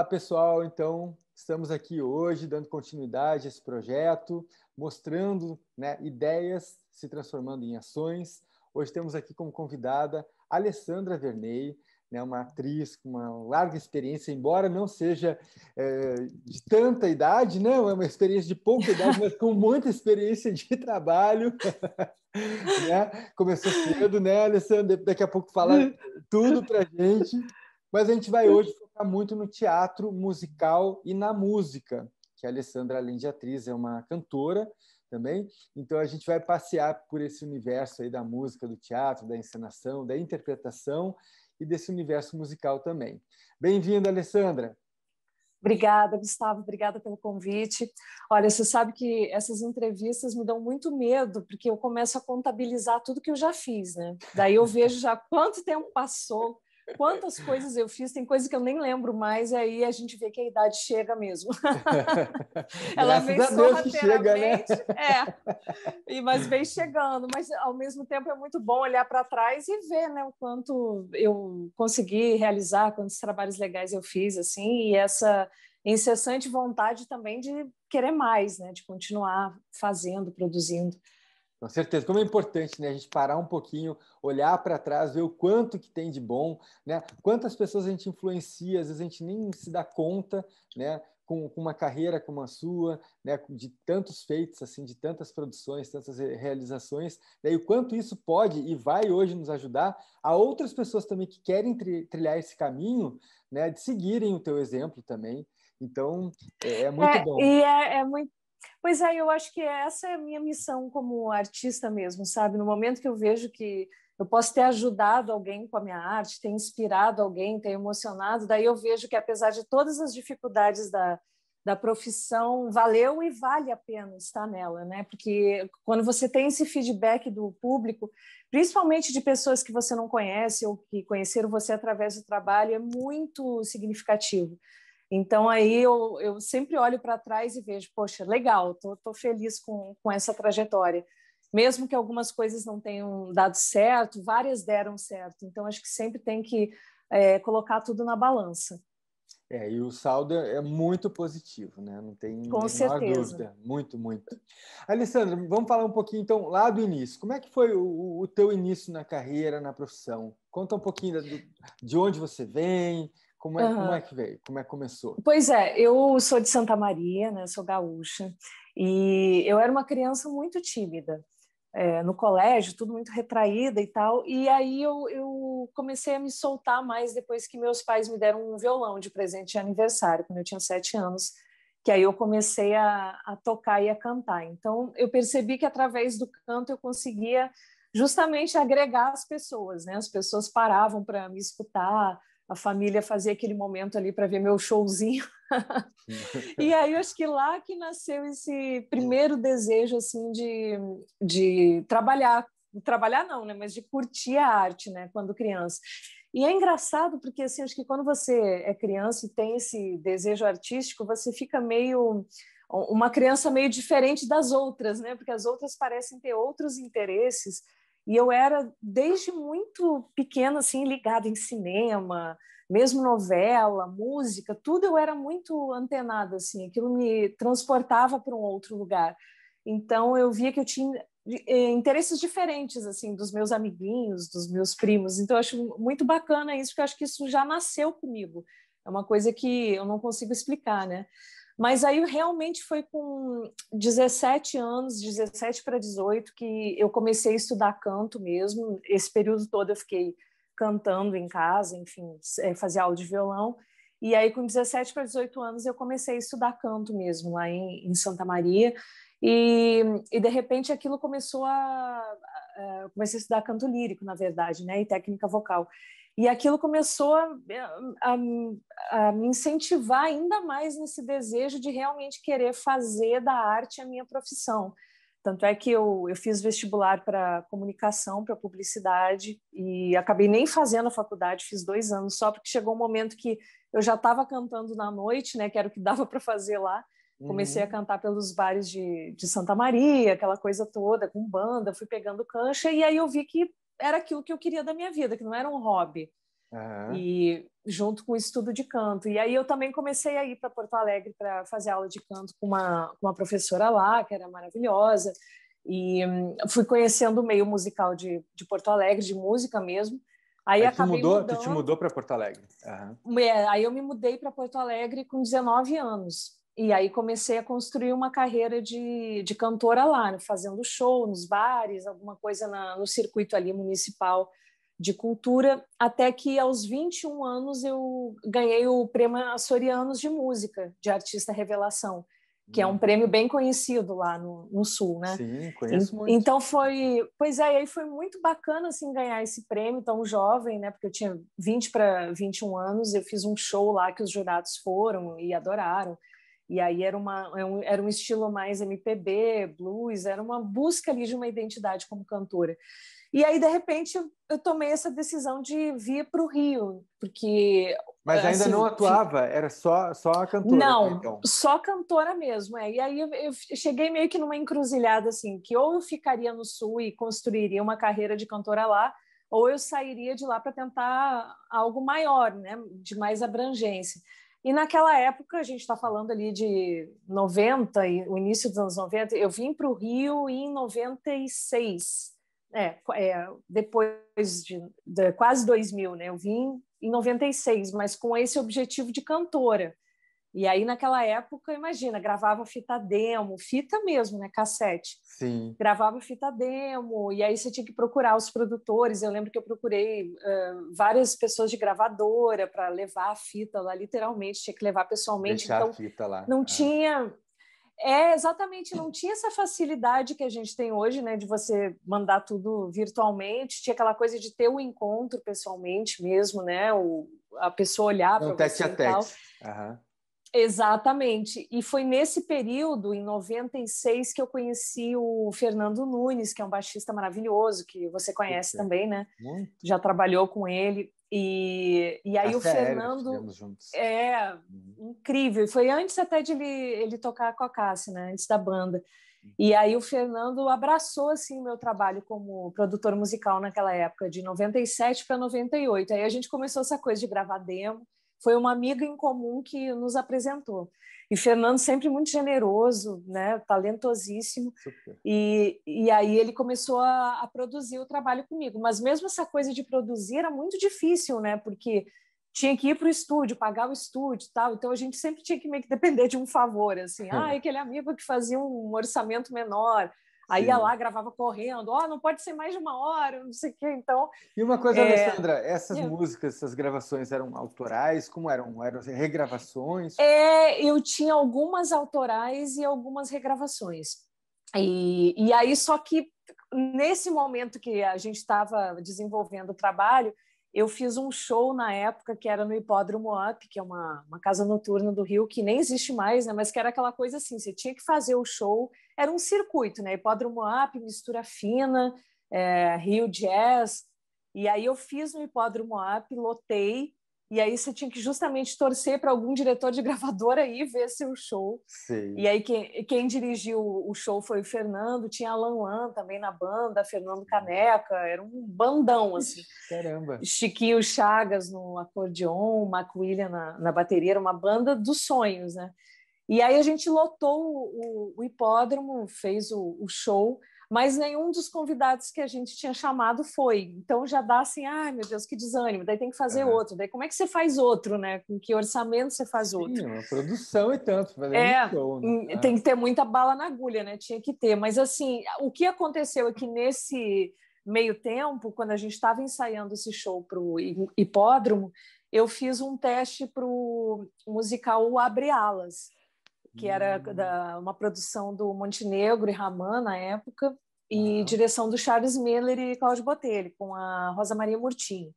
Olá, pessoal. Então, estamos aqui hoje dando continuidade a esse projeto, mostrando, né, ideias se transformando em ações. Hoje temos aqui como convidada Alessandra Verney, né, uma atriz com uma larga experiência, embora não seja de tanta idade, não, é uma experiência de pouca idade, mas com muita experiência de trabalho. Né? Começou cedo, né, Alessandra? Daqui a pouco fala tudo para a gente. Mas a gente vai hoje focar muito no teatro musical e na música, que a Alessandra, além de atriz, é uma cantora também. Então a gente vai passear por esse universo aí da música, do teatro, da encenação, da interpretação e desse universo musical também. Bem-vinda, Alessandra. Obrigada, Gustavo, obrigada pelo convite. Olha, você sabe que essas entrevistas me dão muito medo, porque eu começo a contabilizar tudo que eu já fiz, né? Daí eu vejo já quanto tempo passou, quantas coisas eu fiz, tem coisas que eu nem lembro mais, e aí a gente vê que a idade chega mesmo. Ela vem Graças a Deus que chega, né? Mas vem chegando, mas ao mesmo tempo é muito bom olhar para trás e ver, né, o quanto eu consegui realizar, quantos trabalhos legais eu fiz, assim, e essa incessante vontade também de querer mais, né, de continuar fazendo, produzindo. Com certeza, como é importante, né, a gente parar um pouquinho, olhar para trás, ver o quanto que tem de bom, né? Quantas pessoas a gente influencia, às vezes a gente nem se dá conta, né? Com uma carreira como a sua, né? De tantos feitos, assim, de tantas produções, tantas realizações, né? E o quanto isso pode e vai hoje nos ajudar a outras pessoas também que querem trilhar esse caminho, né? De seguirem o teu exemplo também. Então, é muito bom. É muito. Pois é, eu acho que essa é a minha missão como artista mesmo, sabe? No momento que eu vejo que eu posso ter ajudado alguém com a minha arte, ter inspirado alguém, ter emocionado, daí eu vejo que, apesar de todas as dificuldades da profissão, valeu e vale a pena estar nela, né? Porque quando você tem esse feedback do público, principalmente de pessoas que você não conhece ou que conheceram você através do trabalho, é muito significativo. Então, aí eu sempre olho para trás e vejo, poxa, legal, tô feliz com essa trajetória. Mesmo que algumas coisas não tenham dado certo, várias deram certo. Então, acho que sempre tem que colocar tudo na balança. E o saldo é muito positivo, né? Não tem Com a menor certeza. dúvida. Muito, muito. Alessandra, vamos falar um pouquinho, então, lá do início. Como é que foi o teu início na carreira, na profissão? Conta um pouquinho de onde você vem, como é que veio, como é que começou? Pois é, eu sou de Santa Maria, né? Sou gaúcha, e eu era uma criança muito tímida. No colégio, tudo muito retraída e tal, e aí eu comecei a me soltar mais depois que meus pais me deram um violão de presente de aniversário, quando eu tinha 7 anos, que aí eu comecei a tocar e a cantar. Então, eu percebi que através do canto eu conseguia justamente agregar as pessoas, né? As pessoas paravam para me escutar, a família fazia aquele momento ali para ver meu showzinho. E aí, eu acho que lá que nasceu esse primeiro desejo, assim, de trabalhar não, né, mas de curtir a arte, né, quando criança. E é engraçado porque, assim, acho que quando você é criança e tem esse desejo artístico, você fica meio uma criança meio diferente das outras, né, porque as outras parecem ter outros interesses. E eu era, desde muito pequena, assim, ligada em cinema, mesmo novela, música, tudo eu era muito antenada, assim, aquilo me transportava para um outro lugar. Então eu via que eu tinha interesses diferentes, assim, dos meus amiguinhos, dos meus primos. Então eu acho muito bacana isso, porque eu acho que isso já nasceu comigo. É uma coisa que eu não consigo explicar, né? Mas aí realmente foi com 17 anos, 17 para 18, que eu comecei a estudar canto mesmo. Esse período todo eu fiquei cantando em casa, enfim, fazia aula de violão. E aí, com 17 para 18 anos, eu comecei a estudar canto mesmo, lá em Santa Maria. E de repente, aquilo começou eu comecei a estudar canto lírico, na verdade, né, e técnica vocal. E aquilo começou a me incentivar ainda mais nesse desejo de realmente querer fazer da arte a minha profissão. Tanto é que eu fiz vestibular para comunicação, para publicidade, e acabei nem fazendo a faculdade, fiz 2 anos só, porque chegou um momento que eu já estava cantando na noite, né, que era o que dava para fazer lá. Comecei a cantar pelos bares de Santa Maria, aquela coisa toda, com banda, fui pegando cancha, e aí eu vi que era aquilo que eu queria da minha vida, que não era um hobby. Aham. e junto com o estudo de canto. E aí eu também comecei a ir para Porto Alegre para fazer aula de canto com uma professora lá, que era maravilhosa, e fui conhecendo o meio musical de Porto Alegre, de música mesmo. Aí Aí acabei tu te mudando, mudou para Porto Alegre. Aham. aí eu me mudei para Porto Alegre com 19 anos. E aí comecei a construir uma carreira de cantora lá, né, fazendo show nos bares, alguma coisa no circuito ali municipal de cultura, até que aos 21 anos eu ganhei o Prêmio Açorianos de Música, de Artista Revelação, que é um prêmio bem conhecido lá no Sul, né? Sim, conheço muito. Então pois é, aí foi muito bacana assim ganhar esse prêmio tão jovem, né? Porque eu tinha 20 para 21 anos, eu fiz um show lá que os jurados foram e adoraram. E aí era um estilo mais MPB, blues, era uma busca ali de uma identidade como cantora. E aí, de repente, eu tomei essa decisão de vir para o Rio, porque Mas ainda não assim, atuava, era só a cantora até não, então. só cantora mesmo. E aí eu cheguei meio que numa encruzilhada, assim, que ou eu ficaria no Sul e construiria uma carreira de cantora lá, ou eu sairia de lá para tentar algo maior, né, de mais abrangência. E naquela época, a gente está falando ali de 90, e o início dos anos 90, eu vim para o Rio em 96, depois de quase 2000, né? Eu vim em 96, mas com esse objetivo de cantora. E aí, naquela época, imagina, gravava fita demo, fita mesmo, né? Cassete. Sim. Gravava fita demo, e aí você tinha que procurar os produtores. Eu lembro que eu procurei várias pessoas de gravadora para levar a fita lá, literalmente, tinha que levar pessoalmente. Deixar a Então, fita lá. não tinha. Exatamente, não tinha essa facilidade que a gente tem hoje, né, de você mandar tudo virtualmente, tinha aquela coisa de ter o encontro pessoalmente mesmo, né, a pessoa olhar para Não, tete você a e tal. tete. Aham. Exatamente, e foi nesse período, em 96, que eu conheci o Fernando Nunes, que é um baixista maravilhoso, que você conhece Super. também, né? Muito. Já trabalhou com ele, e aí o Cássia Eller Fernando estivemos juntos. é incrível, foi antes até de ele tocar com a Cássia, né? Antes da banda. E aí o Fernando abraçou assim o meu trabalho como produtor musical naquela época, de 97 para 98. Aí a gente começou essa coisa de gravar demo. Foi uma amiga em comum que nos apresentou. E Fernando sempre muito generoso, né, talentosíssimo. Super. E aí ele começou a produzir o trabalho comigo. Mas mesmo essa coisa de produzir era muito difícil, né? Porque tinha que ir para o estúdio, pagar o estúdio e tal. Então a gente sempre tinha que meio que depender de um favor, assim. Aquele amigo que fazia um orçamento menor. Aí ia Sim. lá, gravava correndo. Não pode ser mais de uma hora, não sei o quê. Então... E uma coisa, Alessandra, essas músicas, essas gravações eram autorais? Como eram? Eram regravações? Eu tinha algumas autorais e algumas regravações. E aí, só que nesse momento que a gente estava desenvolvendo o trabalho, eu fiz um show na época que era no Hipódromo Up, que é uma casa noturna do Rio, que nem existe mais, né? Mas que era aquela coisa assim, você tinha que fazer o show, era um circuito, né? Hipódromo Up, Mistura Fina, Rio Jazz, e aí eu fiz no Hipódromo Up, lotei, e aí você tinha que justamente torcer para algum diretor de gravadora aí ver seu show. Sei. E aí quem dirigiu o show foi o Fernando, tinha Alan Wan também na banda, Fernando Caneca, era um bandão, assim. Caramba! Chiquinho Chagas no acordeon, Mac William na bateria, era uma banda dos sonhos, né? E aí a gente lotou o hipódromo, fez o show, mas nenhum dos convidados que a gente tinha chamado foi. Então já dá assim, ai meu Deus, que desânimo, daí tem que fazer outro. Daí como é que você faz outro, né? Com que orçamento você faz outro? Sim, uma produção e tanto, fazer um show, né? Tem que ter muita bala na agulha, né? Tinha que ter. Mas assim, o que aconteceu é que nesse meio tempo, quando a gente estava ensaiando esse show para o hipódromo, eu fiz um teste para o musical O Abre Alas, que era uma produção do Montenegro e Raman na época, e direção do Charles Miller e Cláudio Botelho, com a Rosa Maria Murtinho.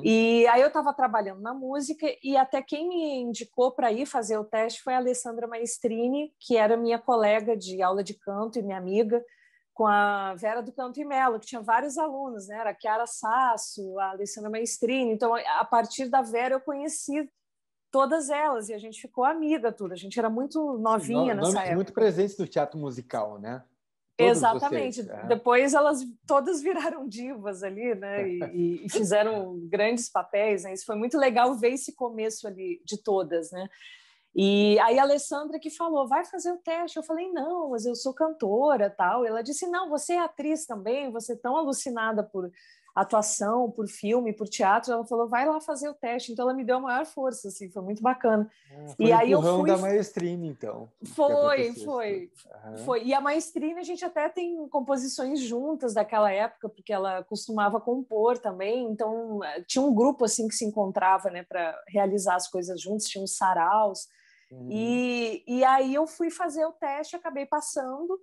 E aí eu estava trabalhando na música, e até quem me indicou para ir fazer o teste foi a Alessandra Maestrini, que era minha colega de aula de canto e minha amiga, com a Vera do Canto e Melo, que tinha vários alunos, né? Era a Chiara Sasso, a Alessandra Maestrini. Então, a partir da Vera, eu conheci todas elas, e a gente ficou amiga, tudo. A gente era muito novinha nessa Nomes época. muito presentes do teatro musical, né? Todas Exatamente. vocês? Depois elas todas viraram divas ali, né? E fizeram grandes papéis, né? Isso foi muito legal ver esse começo ali de todas, né? E aí a Alessandra que falou, vai fazer o teste. Eu falei, não, mas eu sou cantora, tal. Ela disse, não, você é atriz também, você é tão alucinada por atuação, por filme, por teatro. Ela falou, vai lá fazer o teste. Então ela me deu a maior força, assim, foi muito bacana. Foi E o aí eu empurrão fui. da Maestrine, então, que Foi, aconteceu isso foi, tudo. Aham. foi. E a Maestrina, a gente até tem composições juntas daquela época, porque ela costumava compor também. Então, tinha um grupo assim que se encontrava, né, para realizar as coisas juntos, tinha uns saraus. Uhum. E aí eu fui fazer o teste, acabei passando,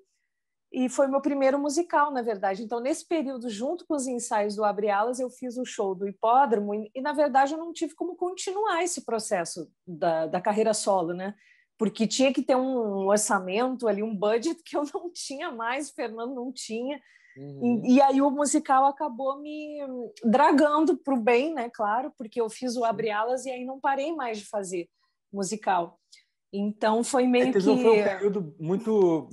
e foi meu primeiro musical, na verdade. Então, nesse período, junto com os ensaios do Abre Alas, eu fiz o show do Hipódromo, e na verdade, eu não tive como continuar esse processo da carreira solo, né? Porque tinha que ter um orçamento ali, um budget que eu não tinha mais, o Fernando não tinha. Uhum. E aí o musical acabou me dragando para o bem, né? Claro, porque eu fiz o Sim. Abre Alas e aí não parei mais de fazer musical. Então foi meio Foi um que período muito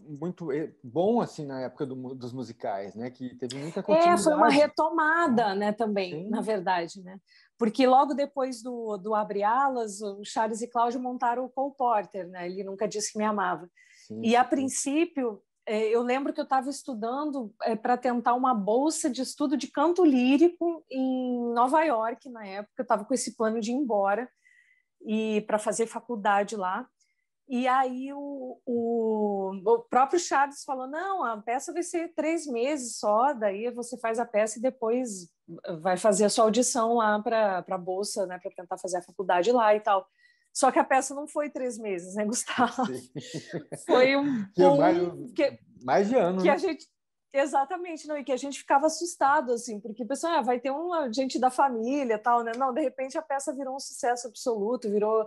bom assim na época dos musicais, né? Que teve muita foi uma continuidade, né? retomada, né, também, na Sim. verdade, né? Porque logo depois do Abre Alas, o Charles e Cláudio montaram o Cole Porter, né? Ele nunca disse que me amava. Sim, E a sim. princípio, eu lembro que eu estava estudando para tentar uma bolsa de estudo de canto lírico em Nova York na época. Eu estava com esse plano de ir embora e para fazer faculdade lá. E aí o próprio Charles falou, não, a peça vai ser 3 meses só, daí você faz a peça e depois vai fazer a sua audição lá para a Bolsa, né, para tentar fazer a faculdade lá e tal. Só que a peça não foi 3 meses, né, Gustavo? Sim. Foi um Que é mais, boom mais de ano, que a né? gente exatamente, não, e que a gente ficava assustado assim, porque o pessoal vai ter uma gente da família, tal, né? Não, de repente a peça virou um sucesso absoluto, virou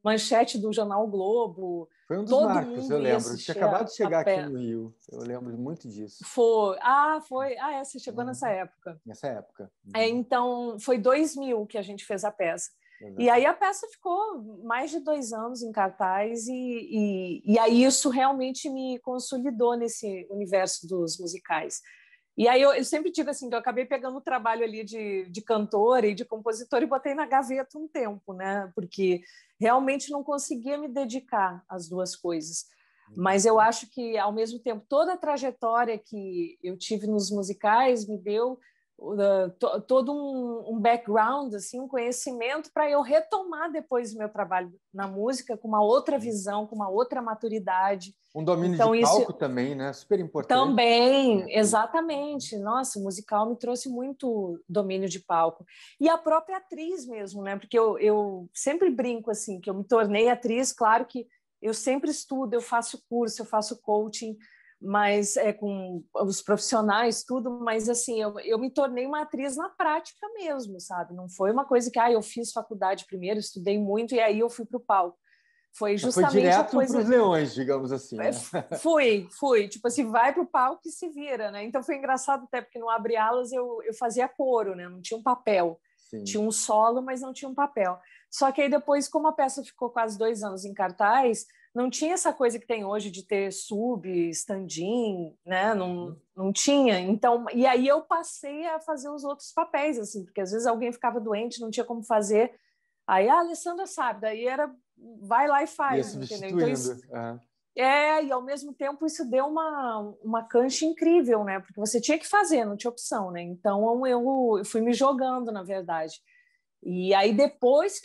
manchete do jornal o Globo. Foi um dos Todo marcos, eu mundo ia lembro. Tinha assistir acabado de a chegar aqui peça. no Rio. Eu lembro muito disso. Você chegou nessa Uhum. época. Nessa época. Uhum. Então, foi 2000 que a gente fez a peça. E aí Exatamente. a peça ficou mais de 2 anos em cartaz e aí isso realmente me consolidou nesse universo dos musicais. E aí eu sempre digo assim, que eu acabei pegando o trabalho ali de cantora e de compositora e botei na gaveta um tempo, né? Porque realmente não conseguia me dedicar às duas coisas. Mas eu acho que, ao mesmo tempo, toda a trajetória que eu tive nos musicais me deu todo um background, assim, um conhecimento para eu retomar depois o meu trabalho na música com uma outra visão, com uma outra maturidade. Um domínio de Então, isso palco também, né? Super importante. também, exatamente. Nossa, o musical me trouxe muito domínio de palco. E a própria atriz mesmo, né? Porque eu sempre brinco assim, que eu me tornei atriz, claro que eu sempre estudo, eu faço curso, eu faço coaching, mas com os profissionais, tudo, mas assim, eu me tornei uma atriz na prática mesmo, sabe? Não foi uma coisa que eu fiz faculdade primeiro, estudei muito e aí eu fui para o palco. Foi Foi justamente a direto para os coisa leões, digamos assim, né? fui, tipo assim, vai pro palco e se vira, né? Então foi engraçado até porque no Abre Alas eu fazia coro, né? Não tinha um papel. Sim. Tinha um solo, mas não tinha um papel. Só que aí depois, como a peça ficou quase 2 anos em cartaz, não tinha essa coisa que tem hoje de ter sub, stand-in, né? Não tinha. Então, e aí eu passei a fazer os outros papéis, assim, porque às vezes alguém ficava doente, não tinha como fazer. Aí a Alessandra sabe, daí era vai lá e Ia faz, entendeu? Então isso substituindo. Uhum. e ao mesmo tempo isso deu uma cancha incrível, né? Porque você tinha que fazer, não tinha opção, né? Então eu fui me jogando, na verdade. E aí depois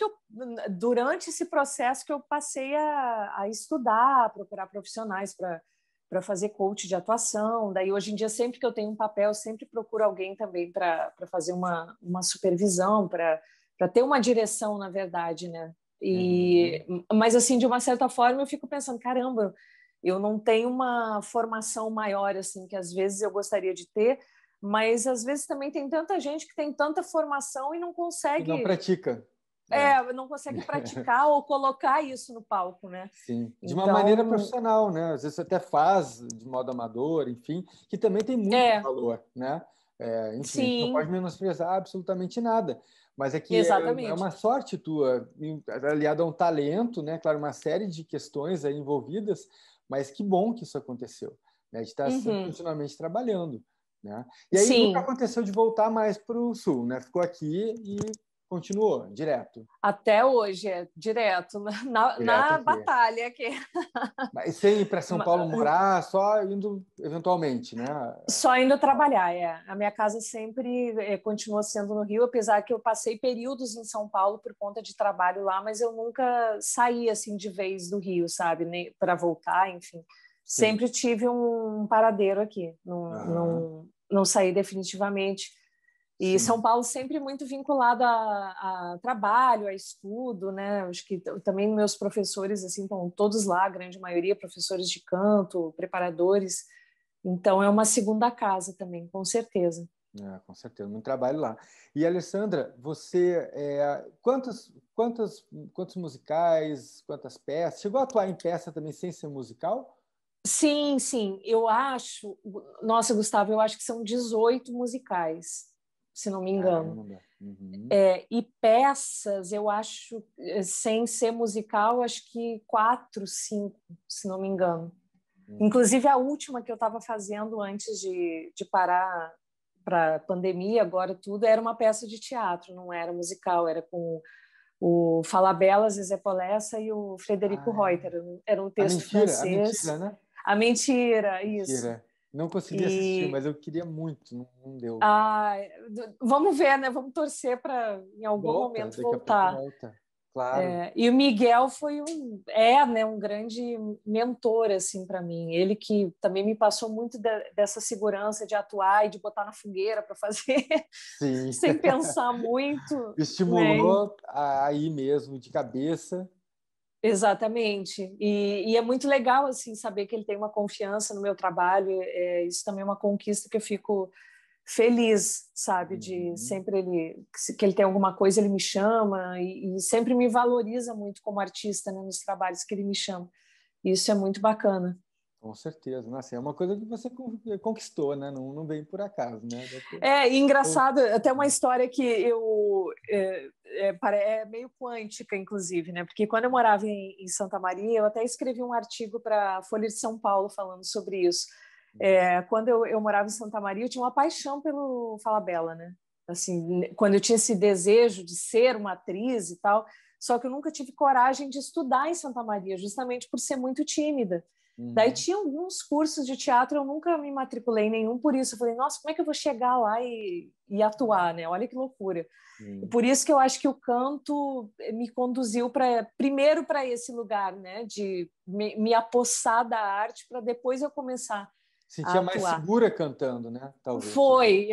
durante esse processo que eu passei a estudar, a procurar profissionais para fazer coach de atuação. Daí hoje em dia sempre que eu tenho um papel, eu sempre procuro alguém também para fazer uma supervisão, para ter uma direção, na verdade, né? Uhum. Mas assim, de uma certa forma, eu fico pensando, caramba, eu não tenho uma formação maior assim que às vezes eu gostaria de ter, mas às vezes também tem tanta gente que tem tanta formação e E não pratica. não consegue praticar ou colocar isso no palco, né? Sim, de uma maneira Então, profissional, né? Às vezes você até faz de modo amador, enfim, que também tem muito é, valor, né? Enfim, a gente não pode sim, menosprezar absolutamente nada, mas é que é exatamente. uma sorte tua, aliada a um talento, né? Claro, uma série de questões aí envolvidas, mas que bom que isso aconteceu, né, de estar sempre, continuamente trabalhando, né? E aí Sim. nunca aconteceu de voltar mais para o Sul, né? Ficou aqui e continuou, direto. Até hoje, direto, Direto na aqui. batalha aqui. Mas sem ir para São Paulo morar, só indo eventualmente, né? Só indo trabalhar, é. A minha casa sempre continuou sendo no Rio, apesar que eu passei períodos em São Paulo por conta de trabalho lá, mas eu nunca saí assim de vez do Rio, sabe? Nem para voltar, enfim. Sim. Sempre tive um paradeiro aqui, não saí definitivamente. E Sim. São Paulo sempre muito vinculado a trabalho, a estudo, né? Acho que também meus professores assim estão todos lá, a grande maioria professores de canto, preparadores. Então é uma segunda casa também, com certeza. Com certeza, muito trabalho lá. E Alessandra, você quantos musicais, quantas peças? Chegou a atuar em peça também sem ser musical? Sim, sim. Eu acho, nossa, Gustavo, eu acho que são 18 musicais, se não me engano. E peças, eu acho, sem ser musical, acho que 4, 5, se não me engano. Inclusive, a última que eu estava fazendo antes de parar para a pandemia, agora tudo, era uma peça de teatro, não era musical, era com o Falabella, Zezé Polessa e o Frederico Reuter. Era um texto francês. A Mentira, né? A Mentira, isso. Mentira. Não consegui assistir, mas eu queria muito, não deu. Vamos ver, né? Vamos torcer para em algum momento voltar. Volta. Claro. E o Miguel foi um grande mentor assim para mim. Ele que também me passou muito dessa segurança de atuar e de botar na fogueira para fazer, sim. sem pensar muito. Estimulou a ir mesmo de cabeça. Exatamente. E é muito legal assim saber que ele tem uma confiança no meu trabalho. Isso também é uma conquista que eu fico feliz, sabe, de sempre que ele tem alguma coisa, ele me chama e sempre me valoriza muito como artista, né, nos trabalhos que ele me chama. Isso é muito bacana. Com certeza. Nossa, é uma coisa que você conquistou, né? Não vem por acaso, né? E engraçado, até uma história que é meio quântica, inclusive, né? Porque quando eu morava em Santa Maria, eu até escrevi um artigo para a Folha de São Paulo falando sobre isso. Quando eu morava em Santa Maria, eu tinha uma paixão pelo Falabella, né? Assim, quando eu tinha esse desejo de ser uma atriz e tal, só que eu nunca tive coragem de estudar em Santa Maria, justamente por ser muito tímida. Daí tinha alguns cursos de teatro, eu nunca me matriculei em nenhum, por isso eu falei, nossa, como é que eu vou chegar lá e atuar, né? Olha que loucura. E por isso que eu acho que o canto me conduziu primeiro para esse lugar, né? De me apossar da arte para depois eu começar sentia mais segura cantando, né? Talvez. Foi,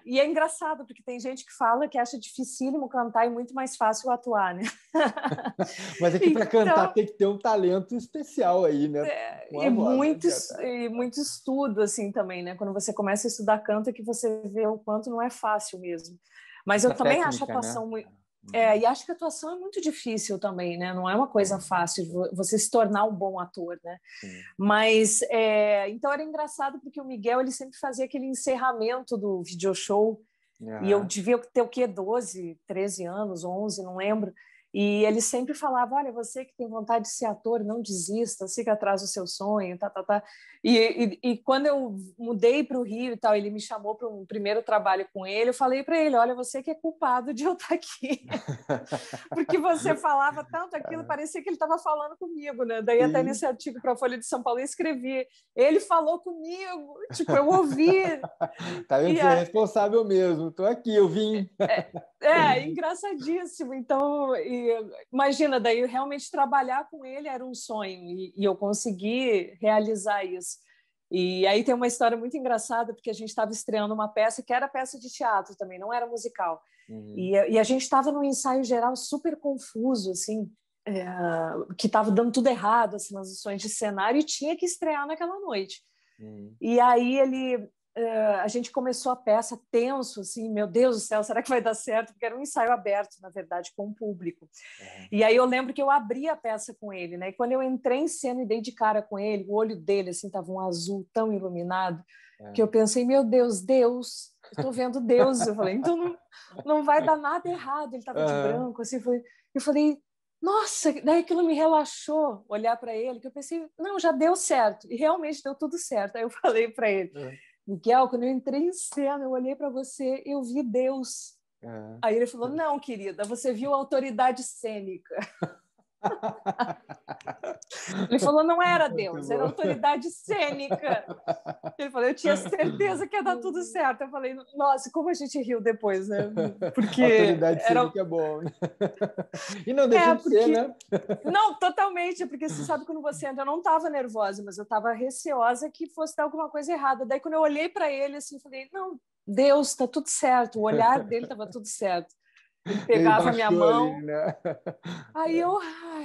e é engraçado, porque tem gente que fala que acha dificílimo cantar e muito mais fácil atuar, né? Mas aqui para cantar tem que ter um talento especial aí, né? E muito estudo, assim, também, né? Quando você começa a estudar canto é que você vê o quanto não é fácil mesmo. Mas eu também acho a atuação muito... e acho que a atuação é muito difícil também, né? Não é uma coisa fácil você se tornar um bom ator, né? Mas, então era engraçado porque o Miguel, ele sempre fazia aquele encerramento do video show e eu devia ter o quê? 12, 13 anos, 11, não lembro. E ele sempre falava, olha, você que tem vontade de ser ator, não desista, siga atrás do seu sonho, tá. E quando eu mudei para o Rio e tal, ele me chamou para um primeiro trabalho com ele, eu falei para ele, olha, você que é culpado de eu estar aqui. Porque você falava tanto aquilo, parecia que ele estava falando comigo, né? Daí até nesse artigo para a Folha de São Paulo eu escrevi, ele falou comigo, tipo, eu ouvi. Tá vendo? Você é responsável mesmo, estou aqui, eu vim. Engraçadíssimo. Então, imagina, daí realmente trabalhar com ele era um sonho e eu consegui realizar isso. E aí tem uma história muito engraçada, porque a gente estava estreando uma peça que era peça de teatro também, não era musical. E a gente estava num ensaio geral super confuso, assim, que estava dando tudo errado, assim, nas ações de cenário, e tinha que estrear naquela noite. E aí a gente começou a peça tenso, assim, meu Deus do céu, será que vai dar certo? Porque era um ensaio aberto, na verdade, com o público. E aí eu lembro que eu abri a peça com ele, né? E quando eu entrei em cena e dei de cara com ele, o olho dele, assim, tava um azul tão iluminado, que eu pensei, meu Deus, Deus, estou vendo Deus. Eu falei, então não vai dar nada errado. Ele tava de branco, assim, eu falei, Nossa, daí aquilo me relaxou, olhar para ele, que eu pensei, não, já deu certo. E realmente deu tudo certo. Aí eu falei para ele, Miguel, quando eu entrei em cena, eu olhei para você, eu vi Deus. Aí ele falou, não, querida, você viu a autoridade cênica. Ele falou, não era Deus, era autoridade cênica. Ele falou, eu tinha certeza que ia dar tudo certo. Eu falei, nossa, como a gente riu depois, né? Porque autoridade era... cênica é bom, né? E não deixa de ser, né? Não, totalmente, porque você sabe quando você entra, eu não estava nervosa, mas eu estava receosa que fosse dar alguma coisa errada. Daí quando eu olhei para ele, assim, falei, não, Deus, está tudo certo. O olhar dele estava tudo certo. Ele pegava a minha mão, ali, né? aí eu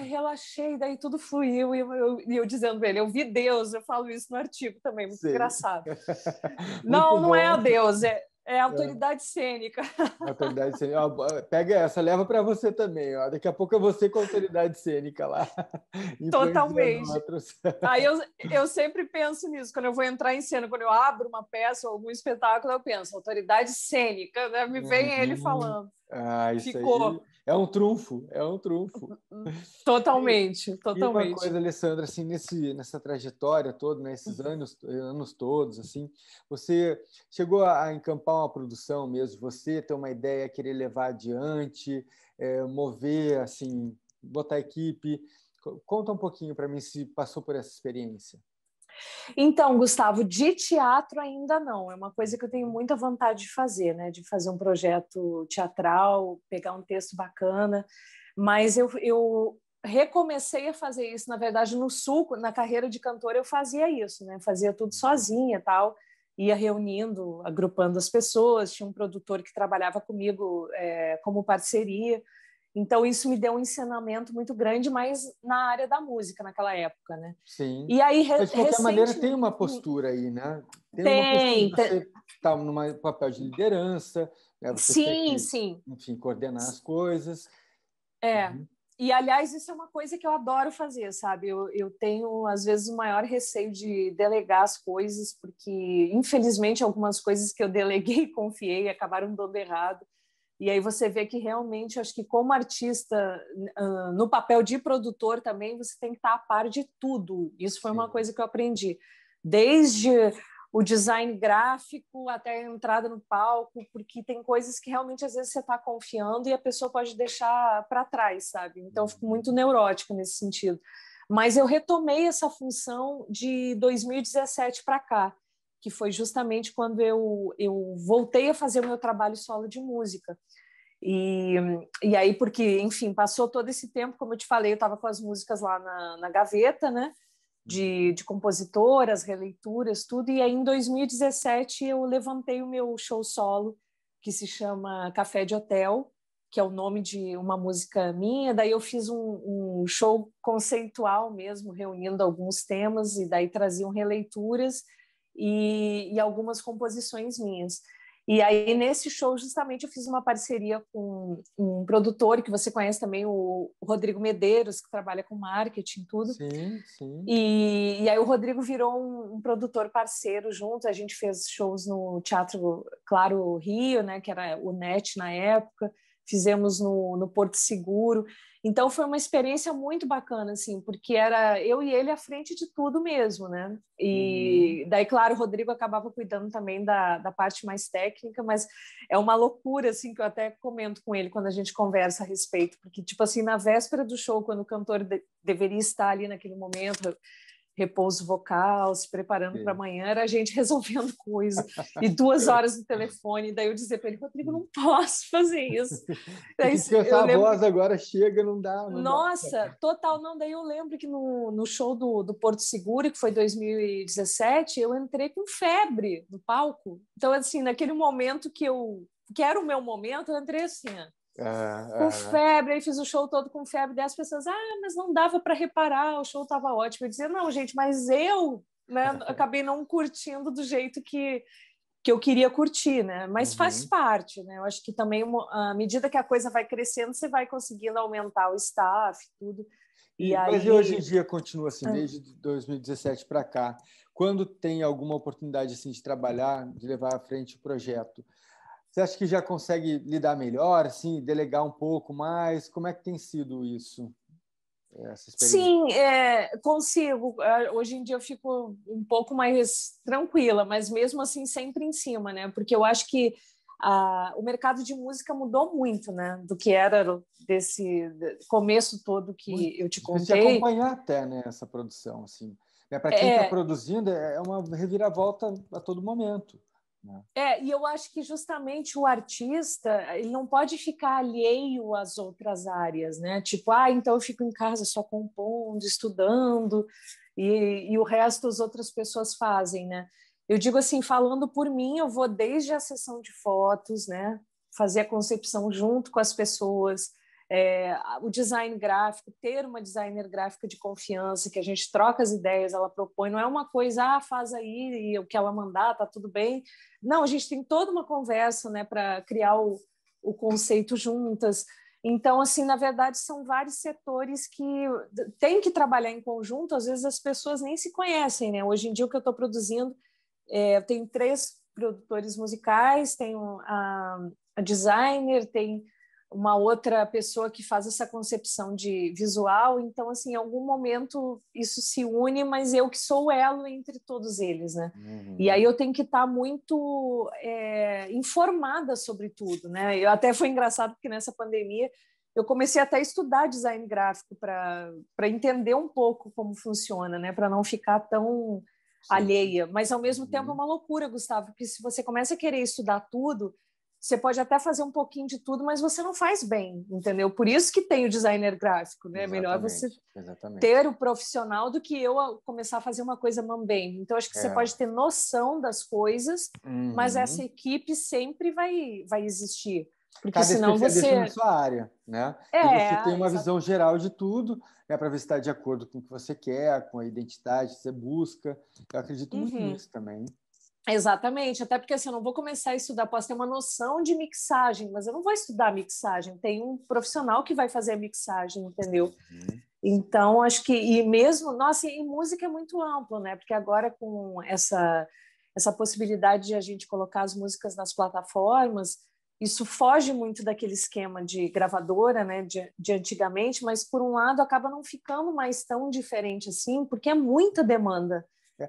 relaxei, daí tudo fluiu, e eu dizendo para ele, eu vi Deus, eu falo isso no artigo também, muito engraçado. Muito Não é a bom. Deus, é a autoridade cênica. Autoridade cênica. Ó, pega essa, leva para você também. Ó. Daqui a pouco é você com a autoridade cênica lá, influenciando Totalmente. outros. Aí eu sempre penso nisso, quando eu vou entrar em cena, quando eu abro uma peça ou algum espetáculo, eu penso, autoridade cênica, né? Me vem ele falando. Isso Ficou. aí é um trunfo, é um trunfo. Totalmente, E uma totalmente. coisa, Alessandra, assim, nessa trajetória toda, nesses anos todos, assim, você chegou a encampar uma produção mesmo, você ter uma ideia, querer levar adiante, mover, assim, botar a equipe. Conta um pouquinho para mim se passou por essa experiência. Então, Gustavo, de teatro ainda não. É uma coisa que eu tenho muita vontade de fazer, né? De fazer um projeto teatral, pegar um texto bacana. Mas eu recomecei a fazer isso, na verdade, no Sul, na carreira de cantora, eu fazia isso, né? Fazia tudo sozinha, tal, ia reunindo, agrupando as pessoas. Tinha um produtor que trabalhava comigo como parceria. Então isso me deu um ensinamento muito grande, mas na área da música naquela época, né? Sim. E aí Mas, de qualquer maneira, tem uma recentemente postura aí, né? Tem uma postura de tem. você estar num papel de liderança, né? Você ter Sim, que, sim. enfim, coordenar as coisas. É. E, aliás, isso é uma coisa que eu adoro fazer, sabe? Eu tenho, às vezes, o maior receio de delegar as coisas, porque, infelizmente, algumas coisas que eu deleguei e confiei acabaram dando errado. E aí você vê que realmente, acho que como artista, no papel de produtor também, você tem que estar a par de tudo. Isso foi uma Sim. coisa que eu aprendi. Desde o design gráfico até a entrada no palco, porque tem coisas que realmente às vezes você está confiando e a pessoa pode deixar para trás, sabe? Então eu fico muito neurótica nesse sentido. Mas eu retomei essa função de 2017 para cá, que foi justamente quando eu voltei a fazer o meu trabalho solo de música. E aí, porque, enfim, passou todo esse tempo, como eu te falei, eu estava com as músicas lá na gaveta, né? De compositoras, releituras, tudo. E aí, em 2017, eu levantei o meu show solo, que se chama Café de Hotel, que é o nome de uma música minha. Daí eu fiz um show conceitual mesmo, reunindo alguns temas, e daí traziam releituras e algumas composições minhas. E aí, nesse show, justamente, eu fiz uma parceria com um produtor que você conhece também, o Rodrigo Medeiros, que trabalha com marketing e tudo. Sim, sim. E aí o Rodrigo virou um produtor parceiro junto. A gente fez shows no Teatro Claro Rio, né, que era o NET na época. Fizemos no Porto Seguro. Então foi uma experiência muito bacana, assim, porque era eu e ele à frente de tudo mesmo, né? E daí, claro, o Rodrigo acabava cuidando também da parte mais técnica, mas é uma loucura, assim, que eu até comento com ele quando a gente conversa a respeito, porque, tipo assim, na véspera do show, quando o cantor deveria estar ali naquele momento, repouso vocal, se preparando para amanhã, era a gente resolvendo coisa, e 2 horas no telefone, daí eu dizia para ele, Rodrigo, não posso fazer isso. Tem Daí, que descansar eu a lembro voz agora, chega, não dá, não dá. nossa, total, não. Daí eu lembro que no show do Porto Seguro, que foi 2017, eu entrei com febre no palco. Então, assim, naquele momento que era o meu momento, eu entrei assim, ó, com febre, aí fiz o show todo com febre, 10 pessoas, mas não dava para reparar, o show estava ótimo. Eu dizia, não, gente, mas eu, né, acabei não curtindo do jeito que eu queria curtir, né? Mas faz parte, né? Eu acho que também, à medida que a coisa vai crescendo, você vai conseguindo aumentar o staff, tudo. Mas hoje em dia continua assim, desde 2017 para cá. Quando tem alguma oportunidade assim, de trabalhar, de levar à frente o projeto, você acha que já consegue lidar melhor, assim, delegar um pouco mais? Como é que tem sido isso? essa experiência? Sim, consigo. Hoje em dia eu fico um pouco mais tranquila, mas mesmo assim sempre em cima, né? Porque eu acho que o mercado de música mudou muito, né? Do que era desse começo todo que eu te Difícil de contei. acompanhar até, né, essa produção, assim. Para quem está É, produzindo, é uma reviravolta a todo momento, né? e eu acho que justamente o artista ele não pode ficar alheio às outras áreas, né? Tipo, então eu fico em casa só compondo, estudando, e o resto as outras pessoas fazem, né? Eu digo assim, falando por mim, eu vou desde a sessão de fotos, né? Fazer a concepção junto com as pessoas, o design gráfico, ter uma designer gráfica de confiança, que a gente troca as ideias, ela propõe, não é uma coisa, faz aí, e o que ela mandar, tá tudo bem. Não, a gente tem toda uma conversa, né, para criar o conceito juntas. Então, assim, na verdade, são vários setores que têm que trabalhar em conjunto, às vezes as pessoas nem se conhecem, né? Hoje em dia, o que eu estou produzindo, eu tenho 3 produtores musicais, tenho a designer, tem uma outra pessoa que faz essa concepção de visual. Então, assim, em algum momento isso se une, mas eu que sou o elo entre todos eles, né? E aí eu tenho que estar muito informada sobre tudo, né? Eu até foi engraçado porque nessa pandemia eu comecei até a estudar design gráfico para entender um pouco como funciona, né? Para não ficar tão alheia. Mas ao mesmo tempo é uma loucura, Gustavo, porque se você começa a querer estudar tudo, você pode até fazer um pouquinho de tudo, mas você não faz bem, entendeu? Por isso que tem o designer gráfico, né? Melhor você ter o profissional do que eu começar a fazer uma coisa mambembe. Então, acho que você pode ter noção das coisas, mas essa equipe sempre vai existir. Porque Cada senão especialista na você... sua área, né? E você tem uma visão geral de tudo, né, para ver se está de acordo com o que você quer, com a identidade que você busca. Eu acredito muito nisso também. Exatamente, até porque assim, eu não vou começar a estudar, posso ter uma noção de mixagem, mas eu não vou estudar mixagem, tem um profissional que vai fazer a mixagem, entendeu? Então, acho que, e mesmo, nossa, e música é muito amplo, né? Porque agora com essa possibilidade de a gente colocar as músicas nas plataformas, isso foge muito daquele esquema de gravadora, né, de antigamente, mas por um lado acaba não ficando mais tão diferente assim, porque é muita demanda.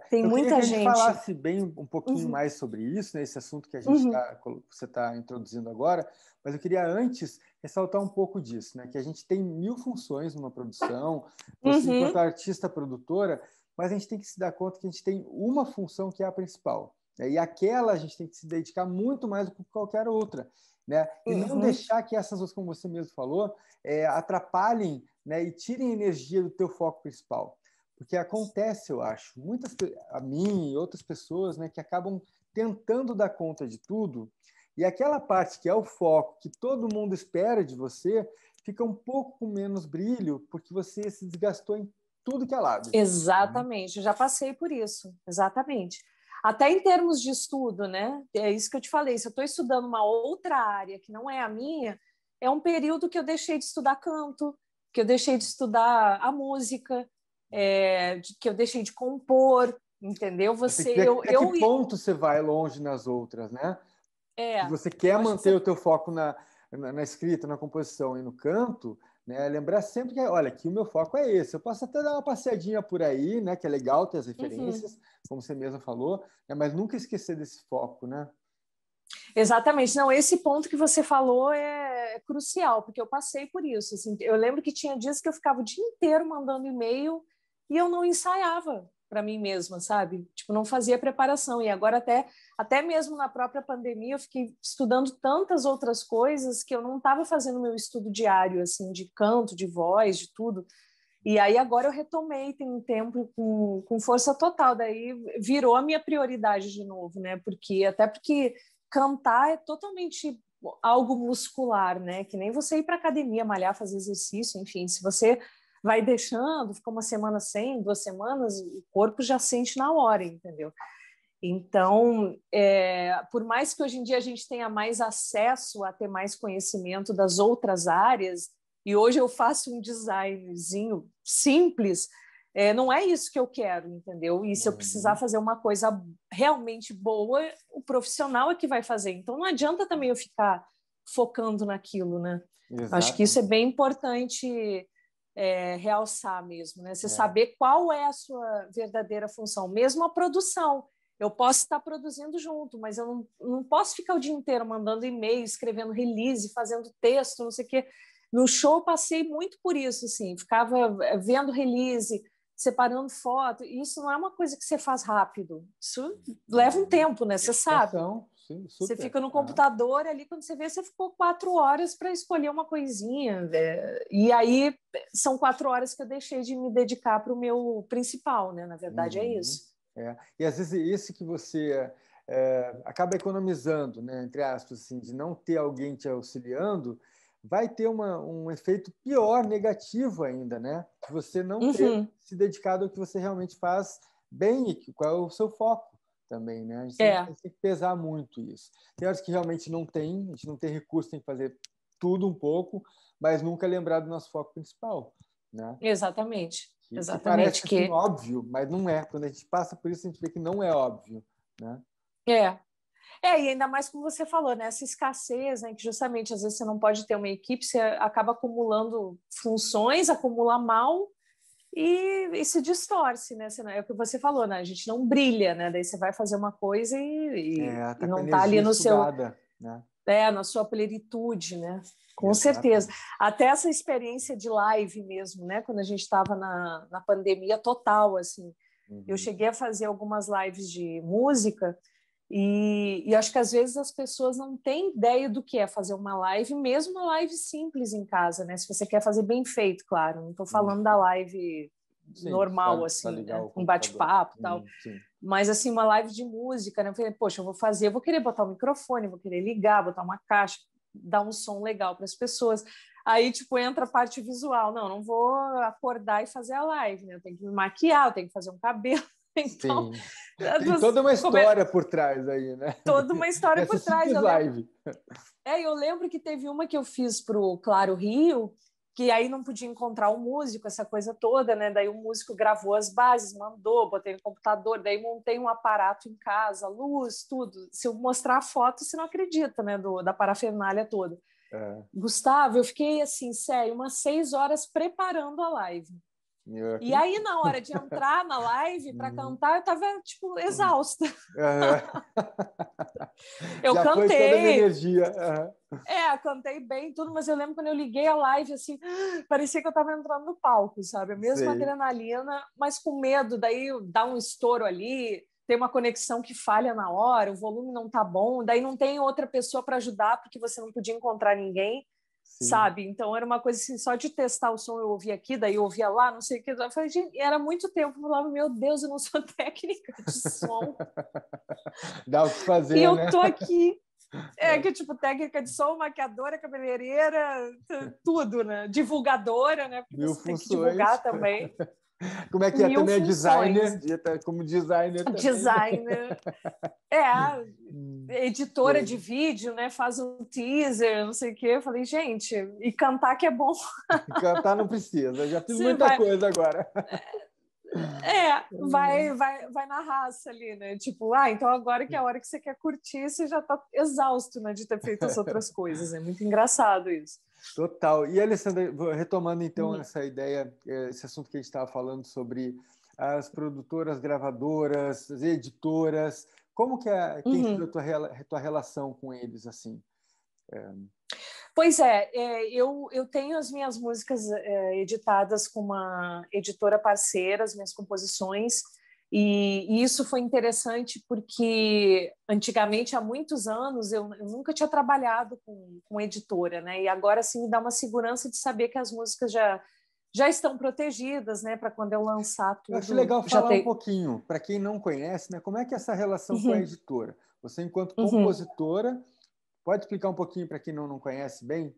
Tem Eu queria muita que a gente gente. falasse bem um pouquinho mais sobre isso, né, esse assunto que você está introduzindo agora, mas eu queria antes ressaltar um pouco disso, né, que a gente tem 1000 funções numa produção, você enquanto artista produtora, mas a gente tem que se dar conta que a gente tem uma função que é a principal, né, e aquela a gente tem que se dedicar muito mais do que qualquer outra, né, e não deixar que essas outras, como você mesmo falou, atrapalhem, né, e tirem energia do teu foco principal. Porque acontece, eu acho, a mim e outras pessoas, né, que acabam tentando dar conta de tudo, e aquela parte que é o foco, que todo mundo espera de você, fica um pouco com menos brilho, porque você se desgastou em tudo que é lado. Exatamente, eu já passei por isso, exatamente. Até em termos de estudo, né? É isso que eu te falei, se eu estou estudando uma outra área que não é a minha, é um período que eu deixei de estudar canto, que eu deixei de estudar a música, que eu deixei de compor, entendeu? Você tem que ver até que ponto você vai longe nas outras, né? Se você quer manter o teu foco na escrita, na composição e no canto, né, lembrar sempre que, olha, aqui o meu foco é esse. Eu posso até dar uma passeadinha por aí, né, que é legal ter as referências, como você mesmo falou, né, mas nunca esquecer desse foco, né? Exatamente. Não, esse ponto que você falou é crucial, porque eu passei por isso. Assim, eu lembro que tinha dias que eu ficava o dia inteiro mandando e-mail e eu não ensaiava para mim mesma, sabe? Tipo, não fazia preparação. E agora até mesmo na própria pandemia eu fiquei estudando tantas outras coisas que eu não estava fazendo meu estudo diário, assim, de canto, de voz, de tudo. E aí agora eu retomei, tem um tempo com força total, daí virou a minha prioridade de novo, né? Porque cantar é totalmente algo muscular, né? Que nem você ir para academia, malhar, fazer exercício, enfim, se você vai deixando, fica uma semana sem, 2 semanas, o corpo já sente na hora, entendeu? Então, por mais que hoje em dia a gente tenha mais acesso a ter mais conhecimento das outras áreas, e hoje eu faço um designzinho simples, não é isso que eu quero, entendeu? E se eu precisar fazer uma coisa realmente boa, o profissional é que vai fazer. Então, não adianta também eu ficar focando naquilo, né? Acho que isso é bem importante realçar mesmo, né? Você saber qual é a sua verdadeira função, mesmo a produção. Eu posso estar produzindo junto, mas eu não posso ficar o dia inteiro mandando e-mail, escrevendo release, fazendo texto, não sei o quê. No show, eu passei muito por isso, assim, ficava vendo release, separando foto. E isso não é uma coisa que você faz rápido. Isso leva um tempo, né? Você sabe. Sim, você fica no computador ali, quando você vê, você ficou 4 horas para escolher uma coisinha. E aí são 4 horas que eu deixei de me dedicar para o meu principal, né? Na verdade, é isso. E às vezes esse que você acaba economizando, né, entre aspas, assim, de não ter alguém te auxiliando, vai ter um efeito pior, negativo ainda, né? De você não ter se dedicado ao que você realmente faz bem e qual é o seu foco também, né? A gente tem que pesar muito isso. Tem horas que realmente a gente não tem recurso, tem que fazer tudo um pouco, mas nunca lembrar do nosso foco principal, né? Exatamente. Que parece assim, óbvio, mas não é. Quando a gente passa por isso, a gente vê que não é óbvio, né? E ainda mais como você falou, né? Essa escassez, né? Que justamente às vezes você não pode ter uma equipe, você acaba acumulando funções, acumula mal e se distorce, né? É o que você falou, né? A gente não brilha, né? Daí você vai fazer uma coisa e tá não com está ali no sugada, seu, né? na sua plenitude, né? Com certeza. Até essa experiência de live mesmo, né? Quando a gente estava na pandemia total, assim, eu cheguei a fazer algumas lives de música. E acho que às vezes as pessoas não têm ideia do que é fazer uma live, mesmo uma live simples em casa, né? Se você quer fazer bem feito, claro. Não estou falando da live normal, assim, né? Um bate-papo e tal. Mas, assim, uma live de música, né? Eu falei, poxa, eu vou querer botar o microfone, vou querer ligar, botar uma caixa, dar um som legal para as pessoas. Aí, tipo, entra a parte visual. Não vou acordar e fazer a live, né? Eu tenho que me maquiar, eu tenho que fazer um cabelo. Então, tem toda uma história por trás aí, né? Toda uma história por trás. Eu lembro que teve uma que eu fiz para o Claro Rio, que aí não podia encontrar o músico, essa coisa toda, né? Daí o músico gravou as bases, mandou, botei no computador, daí montei um aparato em casa, luz, tudo. Se eu mostrar a foto, você não acredita, né? Da parafernália toda. Gustavo, eu fiquei assim, sério, umas 6 horas preparando a live. E aí, na hora de entrar na live para cantar, eu estava, tipo, exausta. Eu já cantei. Foi toda a minha energia. Cantei bem tudo, mas eu lembro quando eu liguei a live, assim, parecia que eu estava entrando no palco, sabe? A mesma adrenalina, mas com medo, daí dá um estouro ali, tem uma conexão que falha na hora, o volume não tá bom, daí não tem outra pessoa para ajudar, porque você não podia encontrar ninguém. Sabe? Então era uma coisa assim, só de testar o som eu ouvia aqui, daí eu ouvia lá, não sei o que. Eu falei, gente, era muito tempo. Eu falava, meu Deus, eu não sou técnica de som. Dá o que fazer, e eu né? tô aqui. Que tipo, técnica de som, maquiadora, cabeleireira, tudo, né? Divulgadora, né? Porque você tem que divulgar também. Como é que é? Também é designer, como designer também. Designer. Editora de vídeo, né? Faz um teaser, não sei o quê. Eu falei, gente, e cantar que é bom. Cantar não precisa, já fiz muita coisa agora. Vai na raça ali, né? Tipo, então agora que é a hora que você quer curtir, você já tá exausto, né? De ter feito as outras coisas. É muito engraçado isso. Total. E, Alessandra, retomando então essa ideia, esse assunto que a gente estava falando sobre as produtoras, gravadoras, as editoras, como que tem sido a tua relação com eles, assim? Pois eu tenho as minhas músicas editadas com uma editora parceira, as minhas composições, e isso foi interessante porque antigamente, há muitos anos, eu nunca tinha trabalhado com editora, né? E agora sim me dá uma segurança de saber que as músicas já estão protegidas, né? Para quando eu lançar tudo. Eu acho legal falar um pouquinho, para quem não conhece, né? Como é que é essa relação com a editora? Você, enquanto compositora, pode explicar um pouquinho para quem não conhece bem?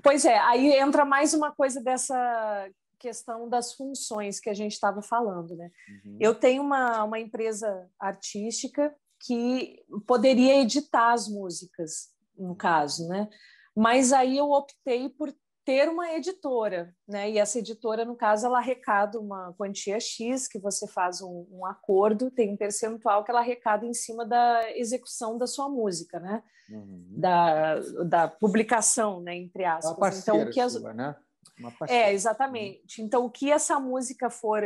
Pois aí entra mais uma coisa dessa questão das funções que a gente estava falando, né? Eu tenho uma empresa artística que poderia editar as músicas, no caso, né? Mas aí eu optei por ter uma editora, né? E essa editora, no caso, ela arrecada uma quantia X, que você faz um acordo, tem um percentual que ela arrecada em cima da execução da sua música, né? Da publicação, né? Entre aspas. Uma parceira sua, né? Uma parceria. Exatamente. Então, o que essa música for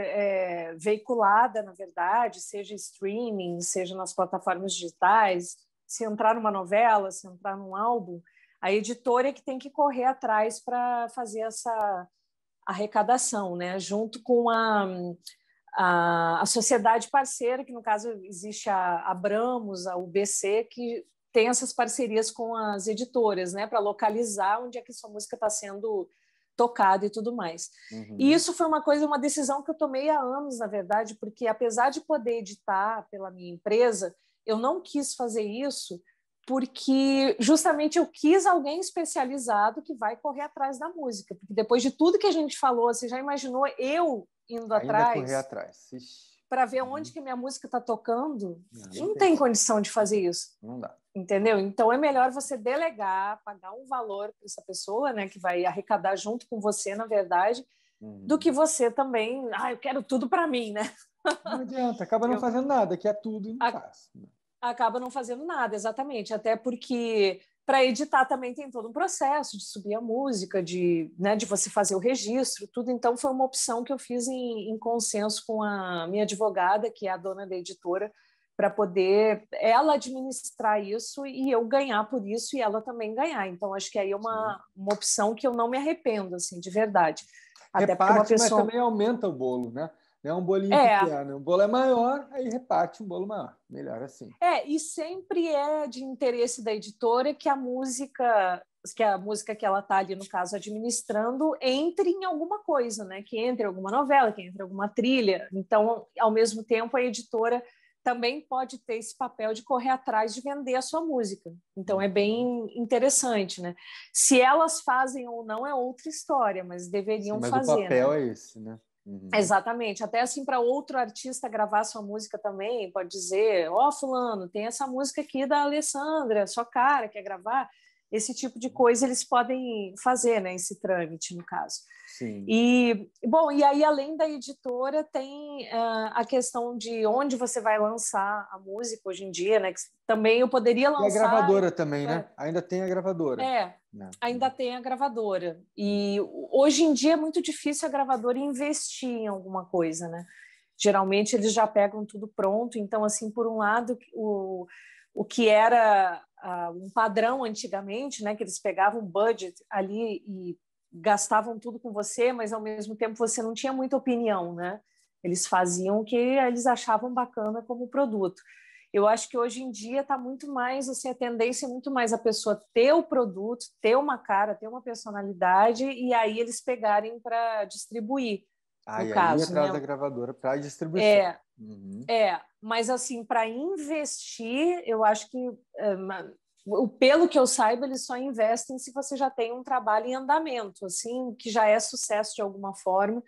veiculada, na verdade, seja streaming, seja nas plataformas digitais, se entrar numa novela, se entrar num álbum, a editora é que tem que correr atrás para fazer essa arrecadação, né? Junto com a sociedade parceira, que no caso existe a Abramos, a UBC, que tem essas parcerias com as editoras, né? Para localizar onde é que sua música está sendo tocada e tudo mais. E isso foi uma decisão que eu tomei há anos, na verdade, porque apesar de poder editar pela minha empresa, eu não quis fazer isso porque justamente eu quis alguém especializado que vai correr atrás da música, porque depois de tudo que a gente falou, você já imaginou eu indo Ainda correr atrás para ver onde que minha música está tocando? Não tem condição de fazer isso. Não dá. Entendeu? Então é melhor você delegar, pagar um valor para essa pessoa, né, que vai arrecadar junto com você, na verdade, do que você também, eu quero tudo para mim, né? Não adianta, acaba não fazendo nada, que é tudo e não faz. Acaba não fazendo nada, exatamente, até porque para editar também tem todo um processo de subir a música, de você fazer o registro, tudo. Então foi uma opção que eu fiz em consenso com a minha advogada, que é a dona da editora, para poder ela administrar isso e eu ganhar por isso e ela também ganhar. Então acho que aí é uma opção que eu não me arrependo, assim, de verdade. Até reparte, porque uma pessoa... mas também aumenta o bolo, né? Não é um bolinho pequeno. O bolo é maior, aí reparte um bolo maior. Melhor assim. E sempre é de interesse da editora que a música que ela está ali, no caso, administrando, entre em alguma coisa, né? Que entre em alguma novela, que entre em alguma trilha. Então, ao mesmo tempo, a editora também pode ter esse papel de correr atrás de vender a sua música. Então, é bem interessante, né? Se elas fazem ou não é outra história, mas deveriam fazer. Mas o papel é esse, né? Exatamente, até assim para outro artista gravar sua música também, pode dizer, fulano, tem essa música aqui da Alessandra, sua cara quer gravar, esse tipo de coisa eles podem fazer, né, esse trâmite no caso. Sim. E aí além da editora tem a questão de onde você vai lançar a música hoje em dia, né, que também eu poderia lançar... E a gravadora também, né? Ainda tem a gravadora. Ainda tem a gravadora. E hoje em dia é muito difícil a gravadora investir em alguma coisa, né? Geralmente eles já pegam tudo pronto. Então, assim, por um lado, o que era um padrão antigamente, né? Que eles pegavam um budget ali e gastavam tudo com você, mas ao mesmo tempo você não tinha muita opinião, né? Eles faziam o que eles achavam bacana como produto. Eu acho que hoje em dia está muito mais, assim, a tendência é muito mais a pessoa ter o produto, ter uma cara, ter uma personalidade e aí eles pegarem para distribuir. No caso, aí atrás da gravadora para distribuição. Mas assim, para investir, eu acho que, pelo que eu saiba, eles só investem se você já tem um trabalho em andamento, assim, que já é sucesso de alguma forma.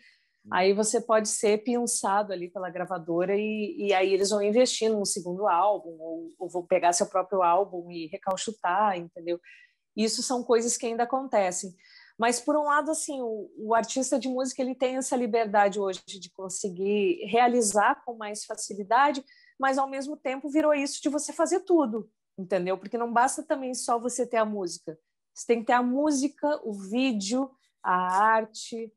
Aí você pode ser pensado ali pela gravadora e aí eles vão investir num segundo álbum ou vão pegar seu próprio álbum e recauchutar, entendeu? Isso são coisas que ainda acontecem. Mas, por um lado, assim, o artista de música ele tem essa liberdade hoje de conseguir realizar com mais facilidade, mas, ao mesmo tempo, virou isso de você fazer tudo, entendeu? Porque não basta também só você ter a música. Você tem que ter a música, o vídeo, a arte,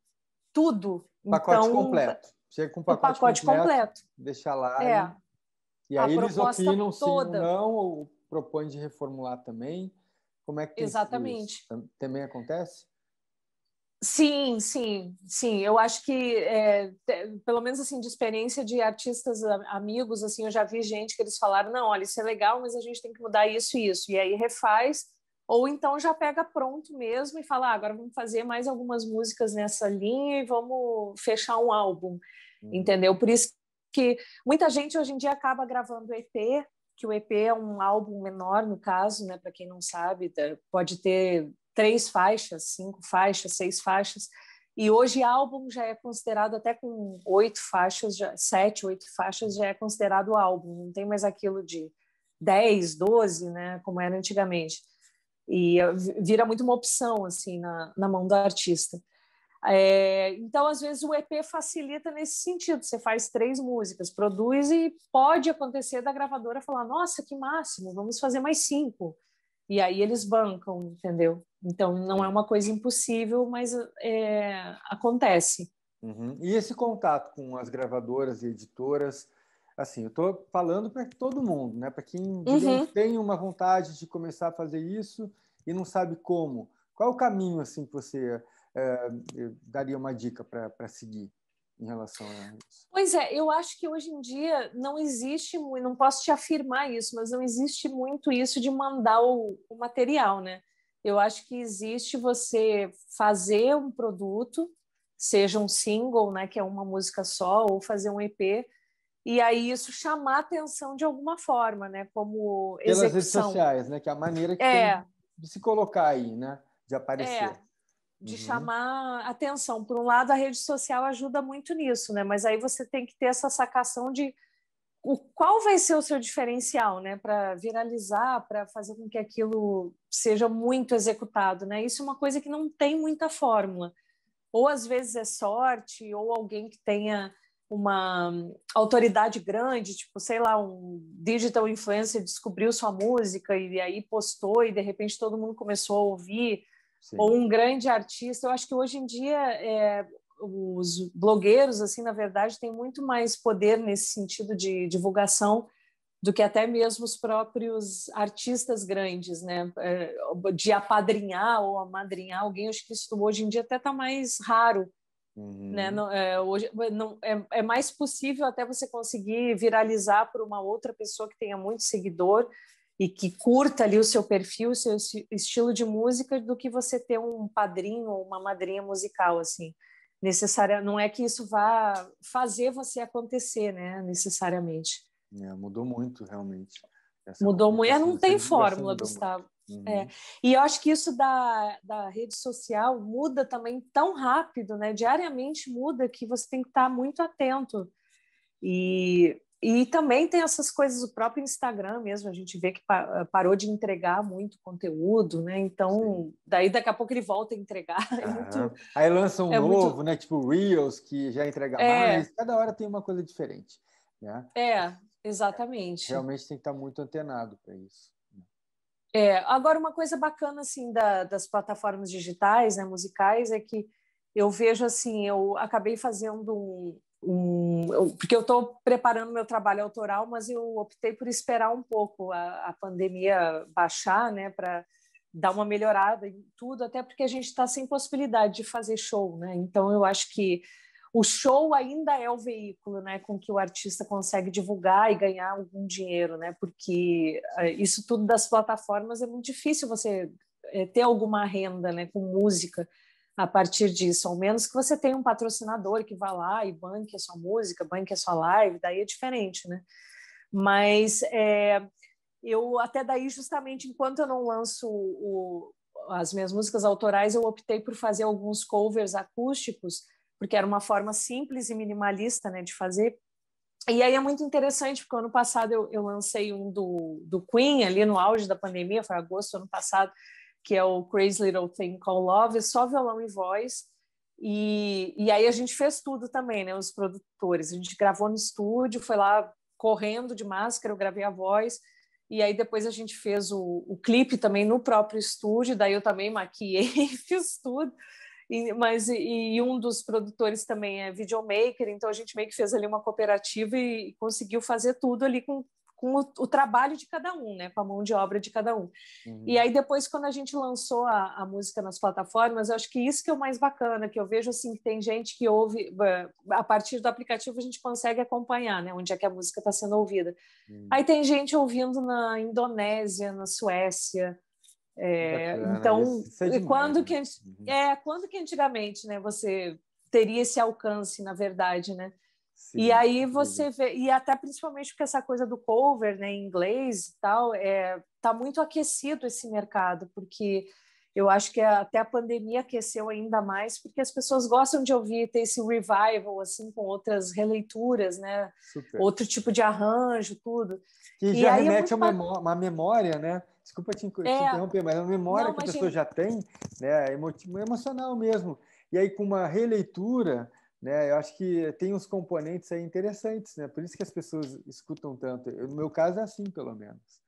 tudo. Pacote completo. Chega com o pacote completo. Deixa lá. E aí eles opinam sim ou não, ou propõem de reformular também. Como é que tem Exatamente. Isso? Também acontece? Sim. Eu acho que, pelo menos assim, de experiência de artistas amigos, assim, eu já vi gente que eles falaram, não, olha, isso é legal, mas a gente tem que mudar isso e isso. E aí refaz, ou então já pega pronto mesmo e fala, agora vamos fazer mais algumas músicas nessa linha e vamos fechar um álbum, entendeu? Por isso que muita gente hoje em dia acaba gravando EP, que o EP é um álbum menor, no caso, né? Para quem não sabe, pode ter 3 faixas, 5 faixas, 6 faixas, e hoje álbum já é considerado até com 8 faixas, 7, 8 faixas já é considerado álbum, não tem mais aquilo de 10, 12, né? Como era antigamente. E vira muito uma opção assim na mão do artista. Então, às vezes, o EP facilita nesse sentido. Você faz 3 músicas, produz e pode acontecer da gravadora falar, nossa, que máximo, vamos fazer mais 5. E aí eles bancam, entendeu? Então, não é uma coisa impossível, mas acontece. Uhum. E esse contato com as gravadoras e editoras, assim, eu estou falando para todo mundo, né? Para quem, digamos, tem uma vontade de começar a fazer isso e não sabe como. Qual é o caminho, assim, que você daria uma dica para seguir em relação a isso? Pois é, eu acho que hoje em dia não existe, não posso te afirmar isso, mas não existe muito isso de mandar o material, né? Eu acho que existe você fazer um produto, seja um single, né, que é uma música só, ou fazer um EP, e aí isso chamar atenção de alguma forma, né, como Pelas redes execução. sociais, né? Que é a maneira que tem É, de se colocar aí, né? De aparecer. de Uhum. chamar atenção. Por um lado, a rede social ajuda muito nisso, né? Mas aí você tem que ter essa sacação de qual vai ser o seu diferencial, né? Para viralizar, para fazer com que aquilo seja muito executado, né? Isso é uma coisa que não tem muita fórmula. Ou às vezes é sorte, ou alguém que tenha uma autoridade grande, tipo, sei lá, um digital influencer descobriu sua música e aí postou e de repente todo mundo começou a ouvir. Sim. Ou um grande artista. Eu acho que hoje em dia os blogueiros, assim, na verdade, têm muito mais poder nesse sentido de divulgação do que até mesmo os próprios artistas grandes, né? De apadrinhar ou amadrinhar alguém. Acho que isso hoje em dia até está mais raro. Né? Não, hoje não, é mais possível até você conseguir viralizar por uma outra pessoa que tenha muito seguidor e que curta ali o seu perfil, o seu estilo de música, do que você ter um padrinho ou uma madrinha musical, assim. Necessária, não é que isso vá fazer você acontecer, né? Necessariamente. Mudou muito, realmente. Essa Mudou muito. comunicação, Não essa tem divulgação fórmula, mudou muito. Gustavo. E eu acho que isso da rede social muda também tão rápido, né? Diariamente muda, que você tem que estar muito atento. E também tem essas coisas, o próprio Instagram mesmo, a gente vê que parou de entregar muito conteúdo, né? Então, Sim. daí daqui a pouco ele volta a entregar. Aí lança um novo, muito. né? Tipo Reels, que já entrega mais. É, Cada hora tem uma coisa diferente, né? exatamente. Realmente tem que estar muito antenado para isso. Agora, uma coisa bacana assim das plataformas digitais, né, musicais, é que eu vejo assim, eu acabei fazendo porque eu estou preparando meu trabalho autoral, mas eu optei por esperar um pouco a pandemia baixar, né, para dar uma melhorada em tudo, até porque a gente está sem possibilidade de fazer show, né? Então eu acho que o show ainda é o veículo, né, com que o artista consegue divulgar e ganhar algum dinheiro, né? Porque isso tudo das plataformas é muito difícil você ter alguma renda, né, com música a partir disso, ao menos que você tenha um patrocinador que vá lá e banque a sua música, banque a sua live, daí é diferente, né? Mas eu até daí, justamente enquanto eu não lanço as minhas músicas autorais, eu optei por fazer alguns covers acústicos, porque era uma forma simples e minimalista, né, de fazer. E aí é muito interessante, porque ano passado eu lancei um do Queen, ali no auge da pandemia, foi agosto do ano passado, que é o Crazy Little Thing Called Love, é só violão e voz. E aí a gente fez tudo também, né, os produtores. A gente gravou no estúdio, foi lá correndo de máscara, eu gravei a voz, e aí depois a gente fez o clipe também no próprio estúdio, daí eu também maquiei, fiz tudo. E um dos produtores também é videomaker, então a gente meio que fez ali uma cooperativa e conseguiu fazer tudo ali com o trabalho de cada um, né? Com a mão de obra de cada um. E aí depois, quando a gente lançou a música nas plataformas, eu acho que isso que é o mais bacana, que eu vejo assim que tem gente que ouve, a partir do aplicativo a gente consegue acompanhar, né? Onde é que a música está sendo ouvida. Aí tem gente ouvindo na Indonésia, na Suécia. Bacana, Então, isso é demais, né? quando que antigamente, né, você teria esse alcance, na verdade, né? E Sim, aí você vê, e até principalmente porque essa coisa do cover, né, em inglês e tal, tá muito aquecido esse mercado, porque eu acho que até a pandemia aqueceu ainda mais, porque as pessoas gostam de ouvir, ter esse revival, assim, com outras releituras, né? super. Outro tipo de arranjo, tudo. Que E já aí é remete muito a uma memória, né? Desculpa te interromper, mas é uma memória não, que a pessoa imagina. já tem, né? Emocional mesmo. E aí, com uma releitura, né? Eu acho que tem uns componentes aí interessantes, né? Por isso que as pessoas escutam tanto. No meu caso é assim, pelo menos.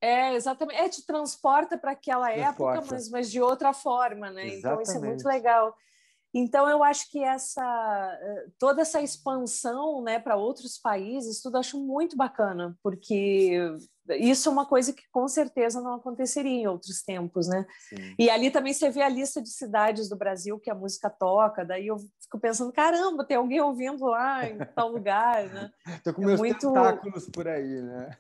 exatamente. Te transporta para aquela época, mas de outra forma, né? Exatamente. Então, isso é muito legal. Então, eu acho que toda essa expansão, né, para outros países, tudo acho muito bacana, porque isso é uma coisa que com certeza não aconteceria em outros tempos, né? Sim. E ali também você vê a lista de cidades do Brasil que a música toca, daí eu fico pensando, caramba, tem alguém ouvindo lá em tal lugar, né? Tô com meus tentáculos por aí, né?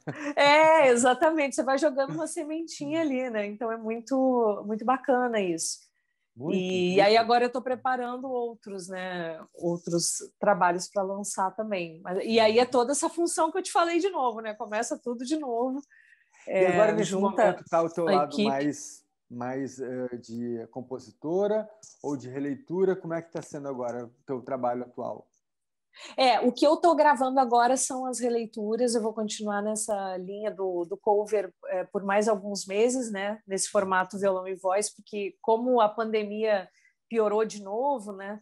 Exatamente, você vai jogando uma sementinha ali, né? Então é muito, muito bacana isso. E aí agora eu estou preparando outros, né? Outros trabalhos para lançar também. E aí é toda essa função que eu te falei de novo, né? Começa tudo de novo. E agora, nesse junta momento, está o teu lado equipe. mais de compositora ou de releitura? Como é que está sendo agora o teu trabalho atual? O que eu estou gravando agora são as releituras. Eu vou continuar nessa linha do cover por mais alguns meses, né? Nesse formato violão e voz, porque como a pandemia piorou de novo, né?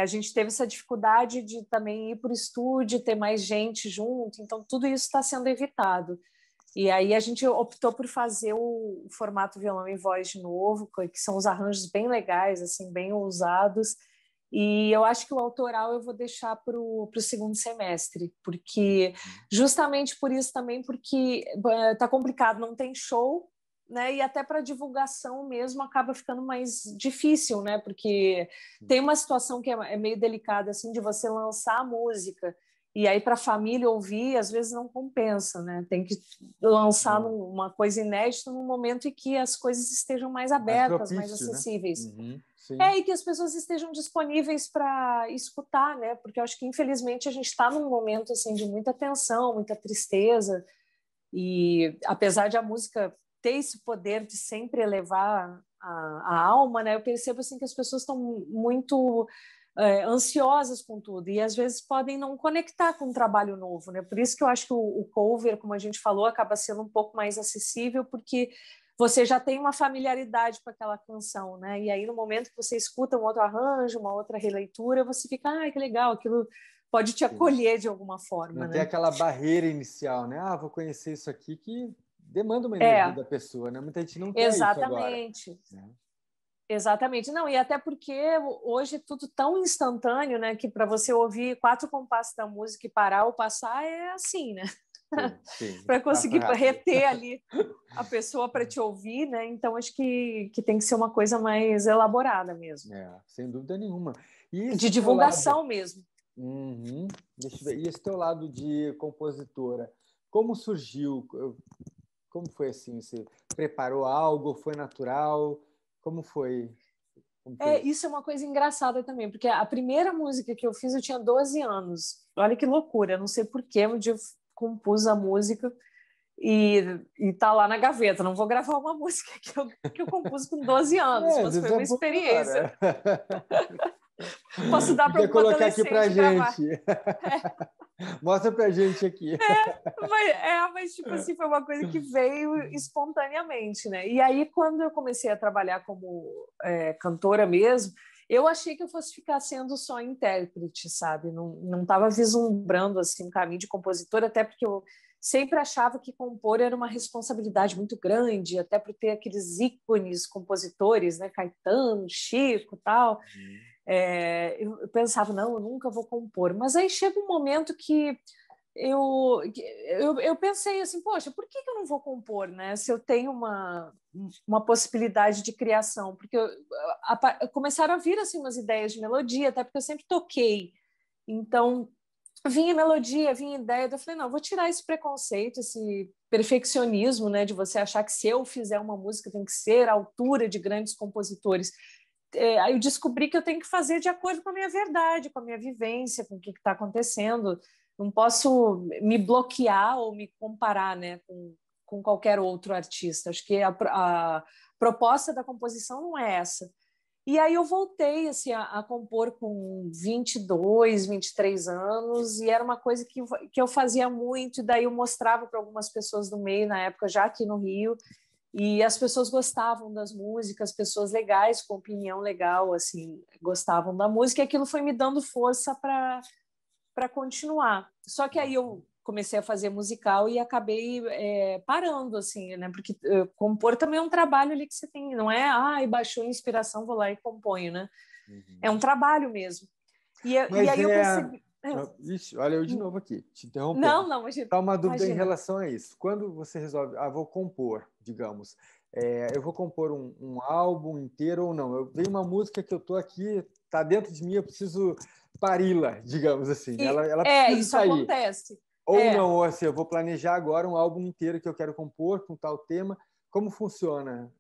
A gente teve essa dificuldade de também ir para o estúdio, ter mais gente junto. Então, tudo isso está sendo evitado. E aí a gente optou por fazer o formato violão e voz de novo, que são os arranjos bem legais, assim, bem ousados. E eu acho que o autoral eu vou deixar para o segundo semestre, porque justamente por isso também, porque tá complicado, não tem show, né? E até para divulgação mesmo acaba ficando mais difícil, né? Porque tem uma situação que é meio delicada assim de você lançar a música e aí para a família ouvir às vezes não compensa, né? Tem que lançar uma coisa inédita num momento em que as coisas estejam mais abertas, mais acessíveis. Né? E que as pessoas estejam disponíveis para escutar, né? Porque eu acho que, infelizmente, a gente está num momento assim, de muita tensão, muita tristeza, e apesar de a música ter esse poder de sempre elevar a alma, né? Eu percebo assim, que as pessoas estão muito ansiosas com tudo, e às vezes podem não conectar com um trabalho novo, né? Por isso que eu acho que o cover, como a gente falou, acaba sendo um pouco mais acessível, porque você já tem uma familiaridade com aquela canção, né? E aí, no momento que você escuta um outro arranjo, uma outra releitura, você fica, que legal, aquilo pode te acolher de alguma forma, Não né? tem aquela barreira inicial, né? Vou conhecer isso aqui, que demanda uma energia da pessoa, né? Muita gente não quer isso agora. Exatamente. Não, e até porque hoje é tudo tão instantâneo, né? Que para você ouvir 4 compassos da música e parar ou passar é assim, né? Para conseguir reter ali a pessoa para te ouvir, né? Então acho que tem que ser uma coisa mais elaborada mesmo. Sem dúvida nenhuma. De divulgação mesmo. Deixa eu ver. E esse teu lado de compositora, como surgiu? Como foi assim? Você preparou algo? Foi natural? Como foi? Isso é uma coisa engraçada também, porque a primeira música que eu fiz eu tinha 12 anos. Olha que loucura, não sei porquê, um dia eu compus a música e tá lá na gaveta. Não vou gravar uma música que eu compus com 12 anos, mas foi uma experiência. Posso dar para alguma colocar aqui pra gravar. gente. Mostra pra gente aqui. Mas tipo assim, foi uma coisa que veio espontaneamente, né? E aí, quando eu comecei a trabalhar como cantora mesmo, eu achei que eu fosse ficar sendo só intérprete, sabe? Não estava vislumbrando assim, um caminho de compositora, até porque eu sempre achava que compor era uma responsabilidade muito grande, até por ter aqueles ícones compositores, né? Caetano, Chico, tal. Eu pensava, não, eu nunca vou compor. Mas aí chega um momento que eu pensei assim, poxa, por que eu não vou compor, né? Se eu tenho uma possibilidade de criação, porque começaram a vir assim umas ideias de melodia, até porque eu sempre toquei, então vinha melodia, vinha ideia, eu falei, não, eu vou tirar esse preconceito, esse perfeccionismo, né, de você achar que se eu fizer uma música tem que ser à altura de grandes compositores. Aí eu descobri que eu tenho que fazer de acordo com a minha verdade, com a minha vivência, com o que está acontecendo. Não posso me bloquear ou me comparar, né, com qualquer outro artista. Acho que a proposta da composição não é essa. E aí eu voltei assim, a compor com 22, 23 anos, e era uma coisa que eu fazia muito, e daí eu mostrava para algumas pessoas do meio, na época, já aqui no Rio, e as pessoas gostavam das músicas, pessoas legais, com opinião legal, assim, gostavam da música, e aquilo foi me dando força para continuar. Só que aí eu comecei a fazer musical e acabei parando, assim, né? Porque compor também é um trabalho ali que você tem, não é, baixou a inspiração, vou lá e componho, né? Uhum. É um trabalho mesmo. E aí eu percebi... Ixi, olha eu de novo aqui, te interrompendo. Não, imagina. Tá uma dúvida em relação a isso. Quando você resolve, vou compor, digamos, eu vou compor um álbum inteiro ou não? Eu vejo uma música que eu tô aqui, tá dentro de mim, eu preciso pari-la, digamos assim. Ela precisa isso sair. acontece. Ou não, ou assim, eu vou planejar agora um álbum inteiro que eu quero compor com tal tema. Como funciona?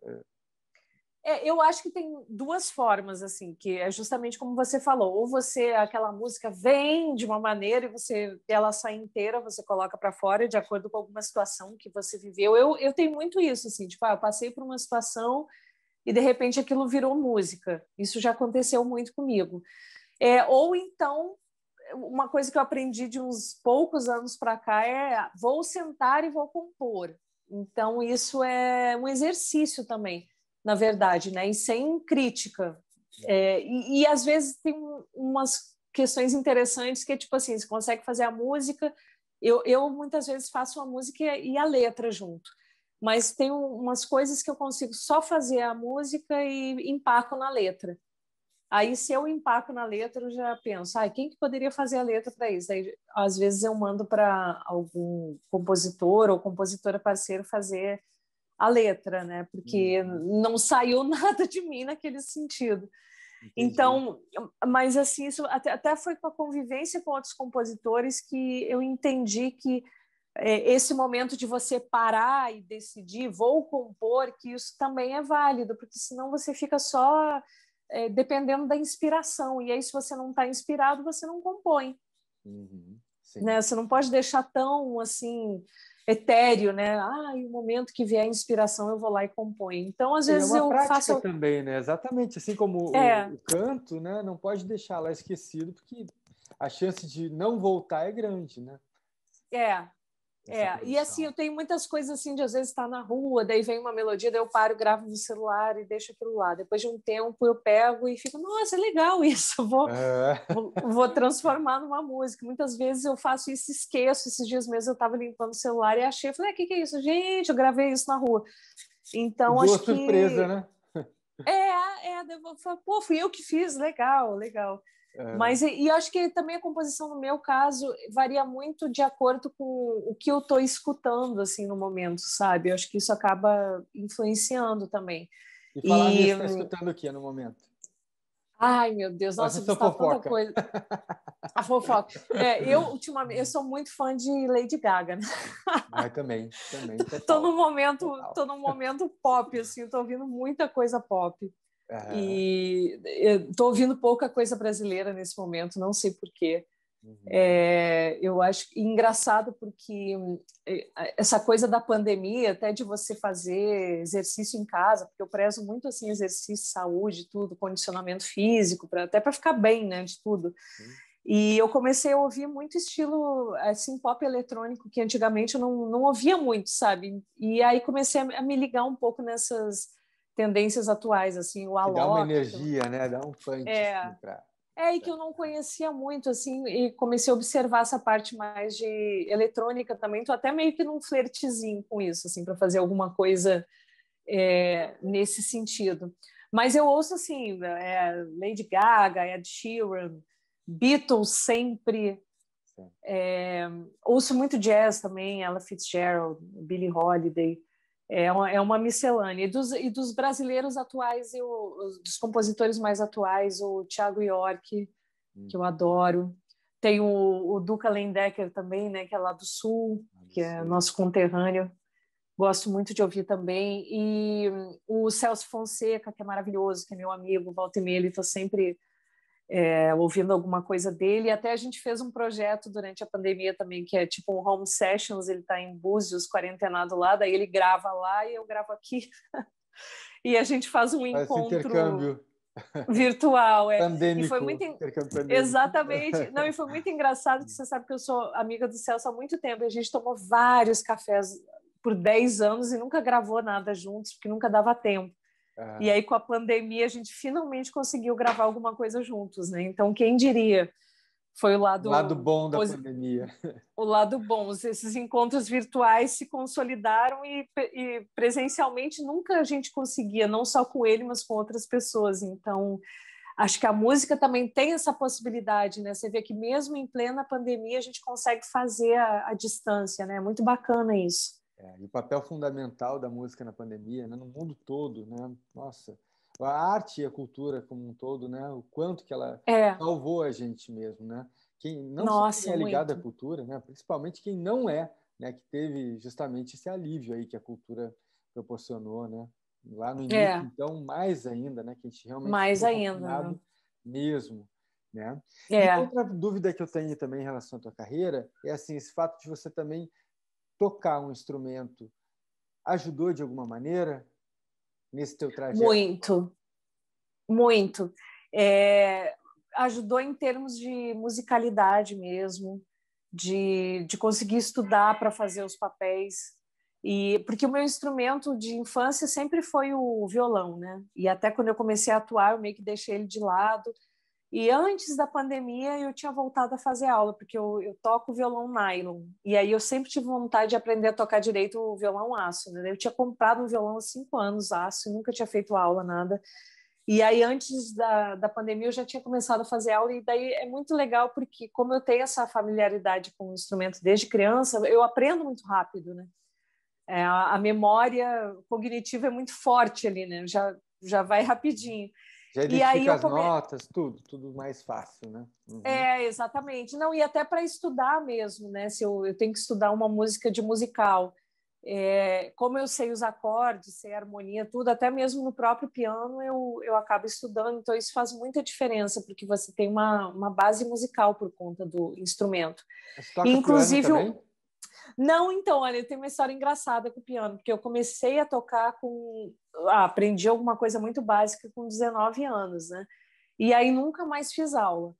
Eu acho que tem duas formas, assim, que é justamente como você falou. Ou aquela música vem de uma maneira e ela sai inteira, você coloca para fora de acordo com alguma situação que você viveu. Eu tenho muito isso, assim, tipo, eu passei por uma situação e de repente aquilo virou música. Isso já aconteceu muito comigo. Ou então, uma coisa que eu aprendi de uns poucos anos para cá vou sentar e vou compor. Então, isso é um exercício também, na verdade, né? E sem crítica. E às vezes tem umas questões interessantes que é tipo assim, você consegue fazer a música, eu muitas vezes faço a música e a letra junto, mas tem umas coisas que eu consigo só fazer a música e empaco na letra. Aí, se eu empaco na letra, eu já penso, quem que poderia fazer a letra para isso? Aí, às vezes eu mando para algum compositor ou compositora parceiro fazer a letra, né? Porque não saiu nada de mim naquele sentido. Entendi. Então, mas assim, isso até foi com a convivência com outros compositores que eu entendi que esse momento de você parar e decidir, vou compor, que isso também é válido, porque senão você fica só dependendo da inspiração. E aí, se você não está inspirado, você não compõe. Né? Você não pode deixar tão assim etéreo, né? E o momento que vier a inspiração eu vou lá e componho. Então, às vezes é uma prática faço também, né? Exatamente, assim como o canto, né? Não pode deixar lá esquecido, porque a chance de não voltar é grande, né? E assim, eu tenho muitas coisas assim de às vezes estar na rua, daí vem uma melodia, daí eu paro, gravo no celular e deixo aquilo lá. Depois de um tempo eu pego e fico, nossa, é legal isso, vou transformar numa música. Muitas vezes eu faço isso e esqueço. Esses dias mesmo eu estava limpando o celular e achei, falei, o que é isso? Gente, eu gravei isso na rua. Então, boa acho surpresa, né? Pô, fui eu que fiz, legal. Mas eu acho que também a composição, no meu caso, varia muito de acordo com o que eu estou escutando assim no momento, sabe? Eu acho que isso acaba influenciando também. E falar nisso, está escutando o que no momento? Ai, meu Deus, nossa, Gustavo, tanta coisa. A fofoca. Ultimamente, eu sou muito fã de Lady Gaga, né? Também. Tô num momento pop, assim, tô ouvindo muita coisa pop. E estou ouvindo pouca coisa brasileira nesse momento, não sei porquê. Eu acho engraçado porque essa coisa da pandemia, até de você fazer exercício em casa, porque eu prezo muito assim exercício, saúde, tudo, condicionamento físico, até para ficar bem, né, de tudo. E eu comecei a ouvir muito estilo assim pop eletrônico que antigamente eu não ouvia muito, sabe? E aí comecei a me ligar um pouco nessas tendências atuais, assim, o Alok. Dá uma energia, né? Dá um punch. E que eu não conhecia muito, assim, e comecei a observar essa parte mais de eletrônica também. Tô até meio que num flertezinho com isso, assim, para fazer alguma coisa nesse sentido. Mas eu ouço, assim, Lady Gaga, Ed Sheeran, Beatles sempre. Ouço muito jazz também, Ella Fitzgerald, Billie Holiday. É uma miscelânea. E dos brasileiros atuais, dos compositores mais atuais, o Thiago York, que eu adoro. Tem o Duca Lendecker também, né, que é lá do Sul, que é nosso conterrâneo. Gosto muito de ouvir também. E o Celso Fonseca, que é maravilhoso, que é meu amigo, volta e meia, ele está sempre ouvindo alguma coisa dele. E até a gente fez um projeto durante a pandemia também, que é tipo um home sessions, ele está em Búzios, quarentenado lá, daí ele grava lá e eu gravo aqui. E a gente faz um encontro intercâmbio virtual. Pandêmico. E foi muito exatamente. Não, e foi muito engraçado que você sabe que eu sou amiga do Celso há muito tempo, e a gente tomou vários cafés por 10 anos e nunca gravou nada juntos, porque nunca dava tempo. E aí, com a pandemia, a gente finalmente conseguiu gravar alguma coisa juntos, né? Então, quem diria? Foi o lado bom da pandemia. O lado bom. Esses encontros virtuais se consolidaram e presencialmente nunca a gente conseguia, não só com ele, mas com outras pessoas. Então, acho que a música também tem essa possibilidade, né? Você vê que mesmo em plena pandemia a gente consegue fazer a distância, né? É muito bacana isso. E o papel fundamental da música na pandemia, né? No mundo todo, né? Nossa, a arte e a cultura como um todo, né? O quanto que ela salvou a gente mesmo, né? Só quem é ligado à cultura, né? Principalmente quem não é, né? Que teve justamente esse alívio aí que a cultura proporcionou, né? Lá no início, então, mais ainda, né? Que a gente realmente mais ficou ainda, né? Mesmo, né? É. E outra dúvida que eu tenho também em relação à tua carreira é assim, esse fato de você também tocar um instrumento ajudou de alguma maneira nesse teu trajeto? Muito, muito. Ajudou em termos de musicalidade mesmo, de conseguir estudar para fazer os papéis. Porque o meu instrumento de infância sempre foi o violão, né? E até quando eu comecei a atuar, eu meio que deixei ele de lado. E antes da pandemia, eu tinha voltado a fazer aula, porque eu toco violão nylon. E aí eu sempre tive vontade de aprender a tocar direito o violão aço, né? Eu tinha comprado um violão há 5 anos, aço, e nunca tinha feito aula, nada. E aí, antes da pandemia, eu já tinha começado a fazer aula, e daí é muito legal, porque como eu tenho essa familiaridade com o instrumento desde criança, eu aprendo muito rápido, né? A memória cognitiva é muito forte ali, né? Já vai rapidinho. Já identifica as notas, tudo mais fácil, né? Uhum. Exatamente. Não, e até para estudar mesmo, né? Se eu tenho que estudar uma música de musical, como eu sei os acordes, sei a harmonia, tudo, até mesmo no próprio piano eu acabo estudando, então isso faz muita diferença, porque você tem uma base musical por conta do instrumento. Você toca inclusive piano também? Não, então, olha, eu tenho uma história engraçada com o piano, porque eu comecei a tocar aprendi alguma coisa muito básica com 19 anos, né? E aí nunca mais fiz aula.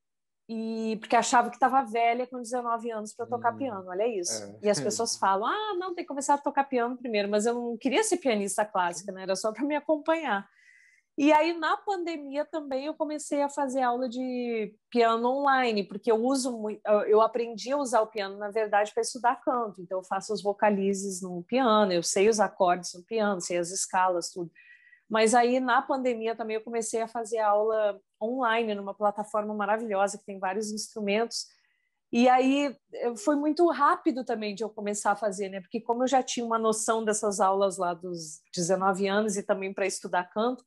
Porque achava que estava velha com 19 anos para tocar piano, olha isso. E as pessoas falam, não, tem que começar a tocar piano primeiro, mas eu não queria ser pianista clássica, né? Era só para me acompanhar. E aí, na pandemia também, eu comecei a fazer aula de piano online, porque eu aprendi a usar o piano, na verdade, para estudar canto. Então, eu faço os vocalizes no piano, eu sei os acordes no piano, sei as escalas, tudo. Mas aí, na pandemia, também eu comecei a fazer aula online, numa plataforma maravilhosa, que tem vários instrumentos. E aí, foi muito rápido também de eu começar a fazer, né? Porque como eu já tinha uma noção dessas aulas lá dos 19 anos e também para estudar canto,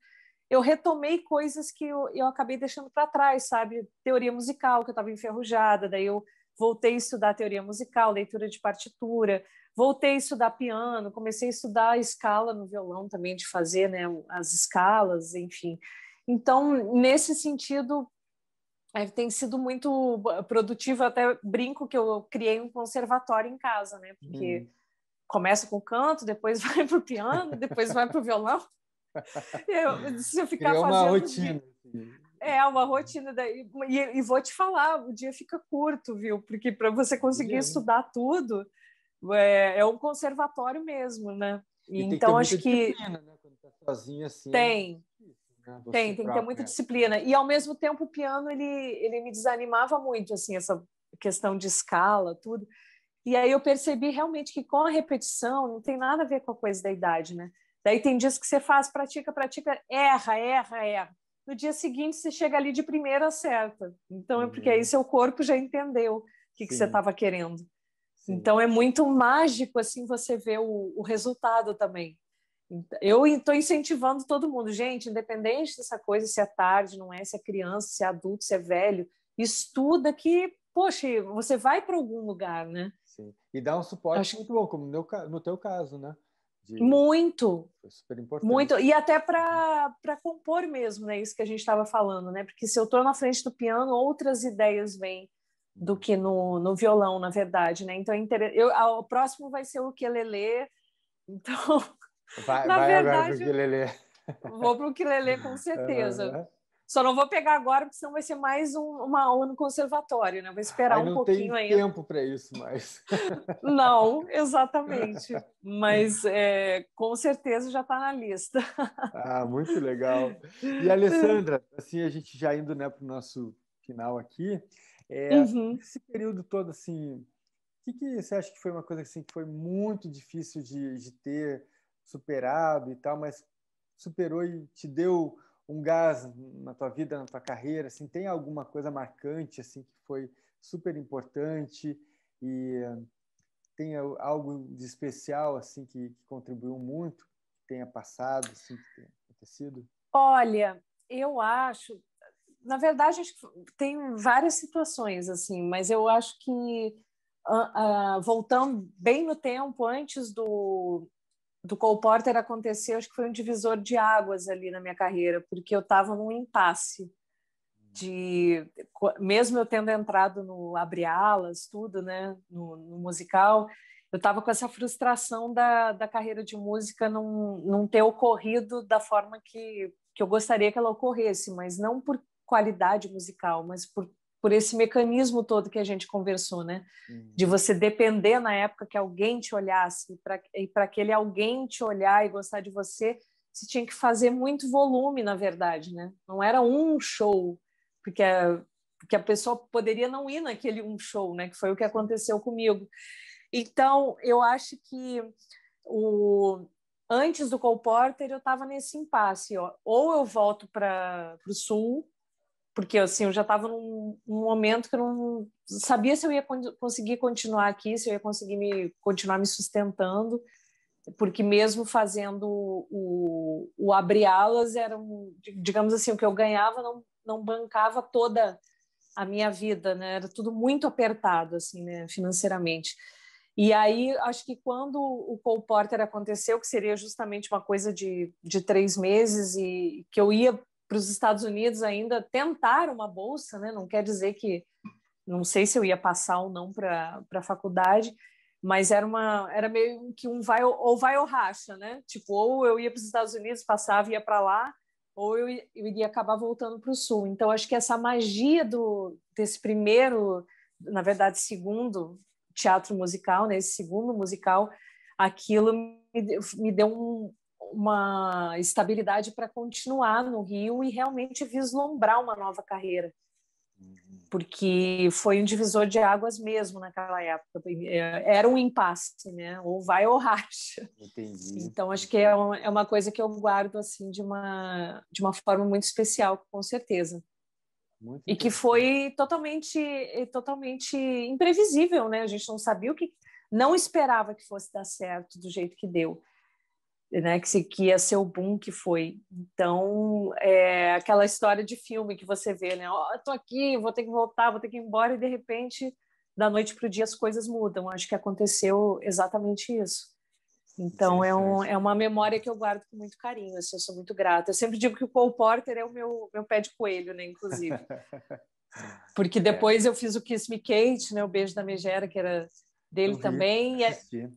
eu retomei coisas que eu acabei deixando para trás, sabe? Teoria musical, que eu estava enferrujada, daí eu voltei a estudar teoria musical, leitura de partitura, voltei a estudar piano, comecei a estudar a escala no violão também, de fazer, né, as escalas, enfim. Então, nesse sentido, tem sido muito produtivo. Eu até brinco que eu criei um conservatório em casa, né? Porque começa com o canto, depois vai para o piano, depois vai para o violão. Se eu ficar fazendo uma rotina. Uma rotina. E vou te falar, o dia fica curto, viu? Porque para você conseguir estudar tudo, é um conservatório mesmo, né? E então, acho que... disciplina, né? Quando tá sozinho assim... Tem que ter muita disciplina. E, ao mesmo tempo, o piano, ele me desanimava muito, assim, essa questão de escala, tudo. E aí eu percebi realmente que com a repetição não tem nada a ver com a coisa da idade, né? Daí tem dias que você faz, pratica, erra. No dia seguinte, você chega ali de primeira, acerta. Então, é porque aí seu corpo já entendeu o que você estava querendo. Sim. Então, é muito mágico, assim, você ver o resultado também. Eu estou incentivando todo mundo. Gente, independente dessa coisa, se é tarde, não é, se é criança, se é adulto, se é velho, estuda que, poxa, você vai para algum lugar, né? Sim. E dá um suporte muito bom, como no teu caso, né? Muito. Foi super importante. Muito. E até para compor mesmo, né? Isso que a gente estava falando, né? Porque se eu estou na frente do piano, outras ideias vêm do que no violão, na verdade, né? Então, o próximo vai ser o ukulele. Então, vai verdade, agora para o ukulele. Vou para o ukulele, com certeza. Só não vou pegar agora, porque senão vai ser mais uma aula no conservatório, né? Vou esperar um pouquinho ainda. Não tem tempo para isso mais. Não, exatamente. Mas com certeza já está na lista. Muito legal. E, Alessandra, assim, a gente já indo, né, para o nosso final aqui. Uhum. Esse período todo, assim, o que você acha que foi uma coisa assim, que foi muito difícil de ter superado e tal, mas superou e te deu um gás na tua vida, na tua carreira? Assim, tem alguma coisa marcante assim que foi super importante e tem algo de especial assim que contribuiu muito, que tenha passado, assim, que tenha acontecido? Olha, eu acho, na verdade, acho que tem várias situações assim, mas eu acho que voltando bem no tempo, antes do Cole Porter acontecer, acho que foi um divisor de águas ali na minha carreira, porque eu estava num impasse de, mesmo eu tendo entrado no Abre Alas, tudo, né, no musical, eu estava com essa frustração da carreira de música não ter ocorrido da forma que eu gostaria que ela ocorresse, mas não por qualidade musical, mas por esse mecanismo todo que a gente conversou, né? De você depender na época que alguém te olhasse, e para aquele alguém te olhar e gostar de você, você tinha que fazer muito volume, na verdade, né? Não era um show, porque a pessoa poderia não ir naquele um show, né? Que foi o que aconteceu comigo. Então, eu acho que antes do Cole Porter eu estava nesse impasse, ó. Ou eu volto para o Sul, porque assim, eu já estava num momento que eu não sabia se eu ia conseguir continuar aqui, se eu ia conseguir continuar me sustentando, porque mesmo fazendo o Abre Alas, era digamos assim, o que eu ganhava não bancava toda a minha vida, né? Era tudo muito apertado, assim, né, financeiramente. E aí, acho que quando o Cole Porter aconteceu, que seria justamente uma coisa de 3 meses, e que eu ia para os Estados Unidos ainda tentar uma bolsa, né? Não quer dizer que... Não sei se eu ia passar ou não para a faculdade, mas era meio que um vai ou racha, né? Tipo, ou eu ia para os Estados Unidos, passava e ia para lá, ou eu iria acabar voltando para o Sul. Então, acho que essa magia desse primeiro, na verdade, segundo teatro musical, né? Esse segundo musical, aquilo me deu uma estabilidade para continuar no Rio e realmente vislumbrar uma nova carreira, porque foi um divisor de águas mesmo naquela época. Era um impasse, né? Ou vai ou racha. Entendi. Então, acho que é uma coisa que eu guardo assim de uma forma muito especial, com certeza. Muito E que foi totalmente imprevisível, né? A gente não sabia não esperava que fosse dar certo do jeito que deu, né? Que ia ser o boom que foi. Então, aquela história de filme que você vê, né? Oh, tô aqui, vou ter que voltar, vou ter que ir embora, e de repente, da noite para o dia, as coisas mudam. Acho que aconteceu exatamente isso. Então, é uma memória que eu guardo com muito carinho, assim, eu sou muito grata. Eu sempre digo que o Cole Porter é o meu pé de coelho, né, inclusive. Porque depois eu fiz o Kiss Me Kate, né, o Beijo da Megera, que era dele também,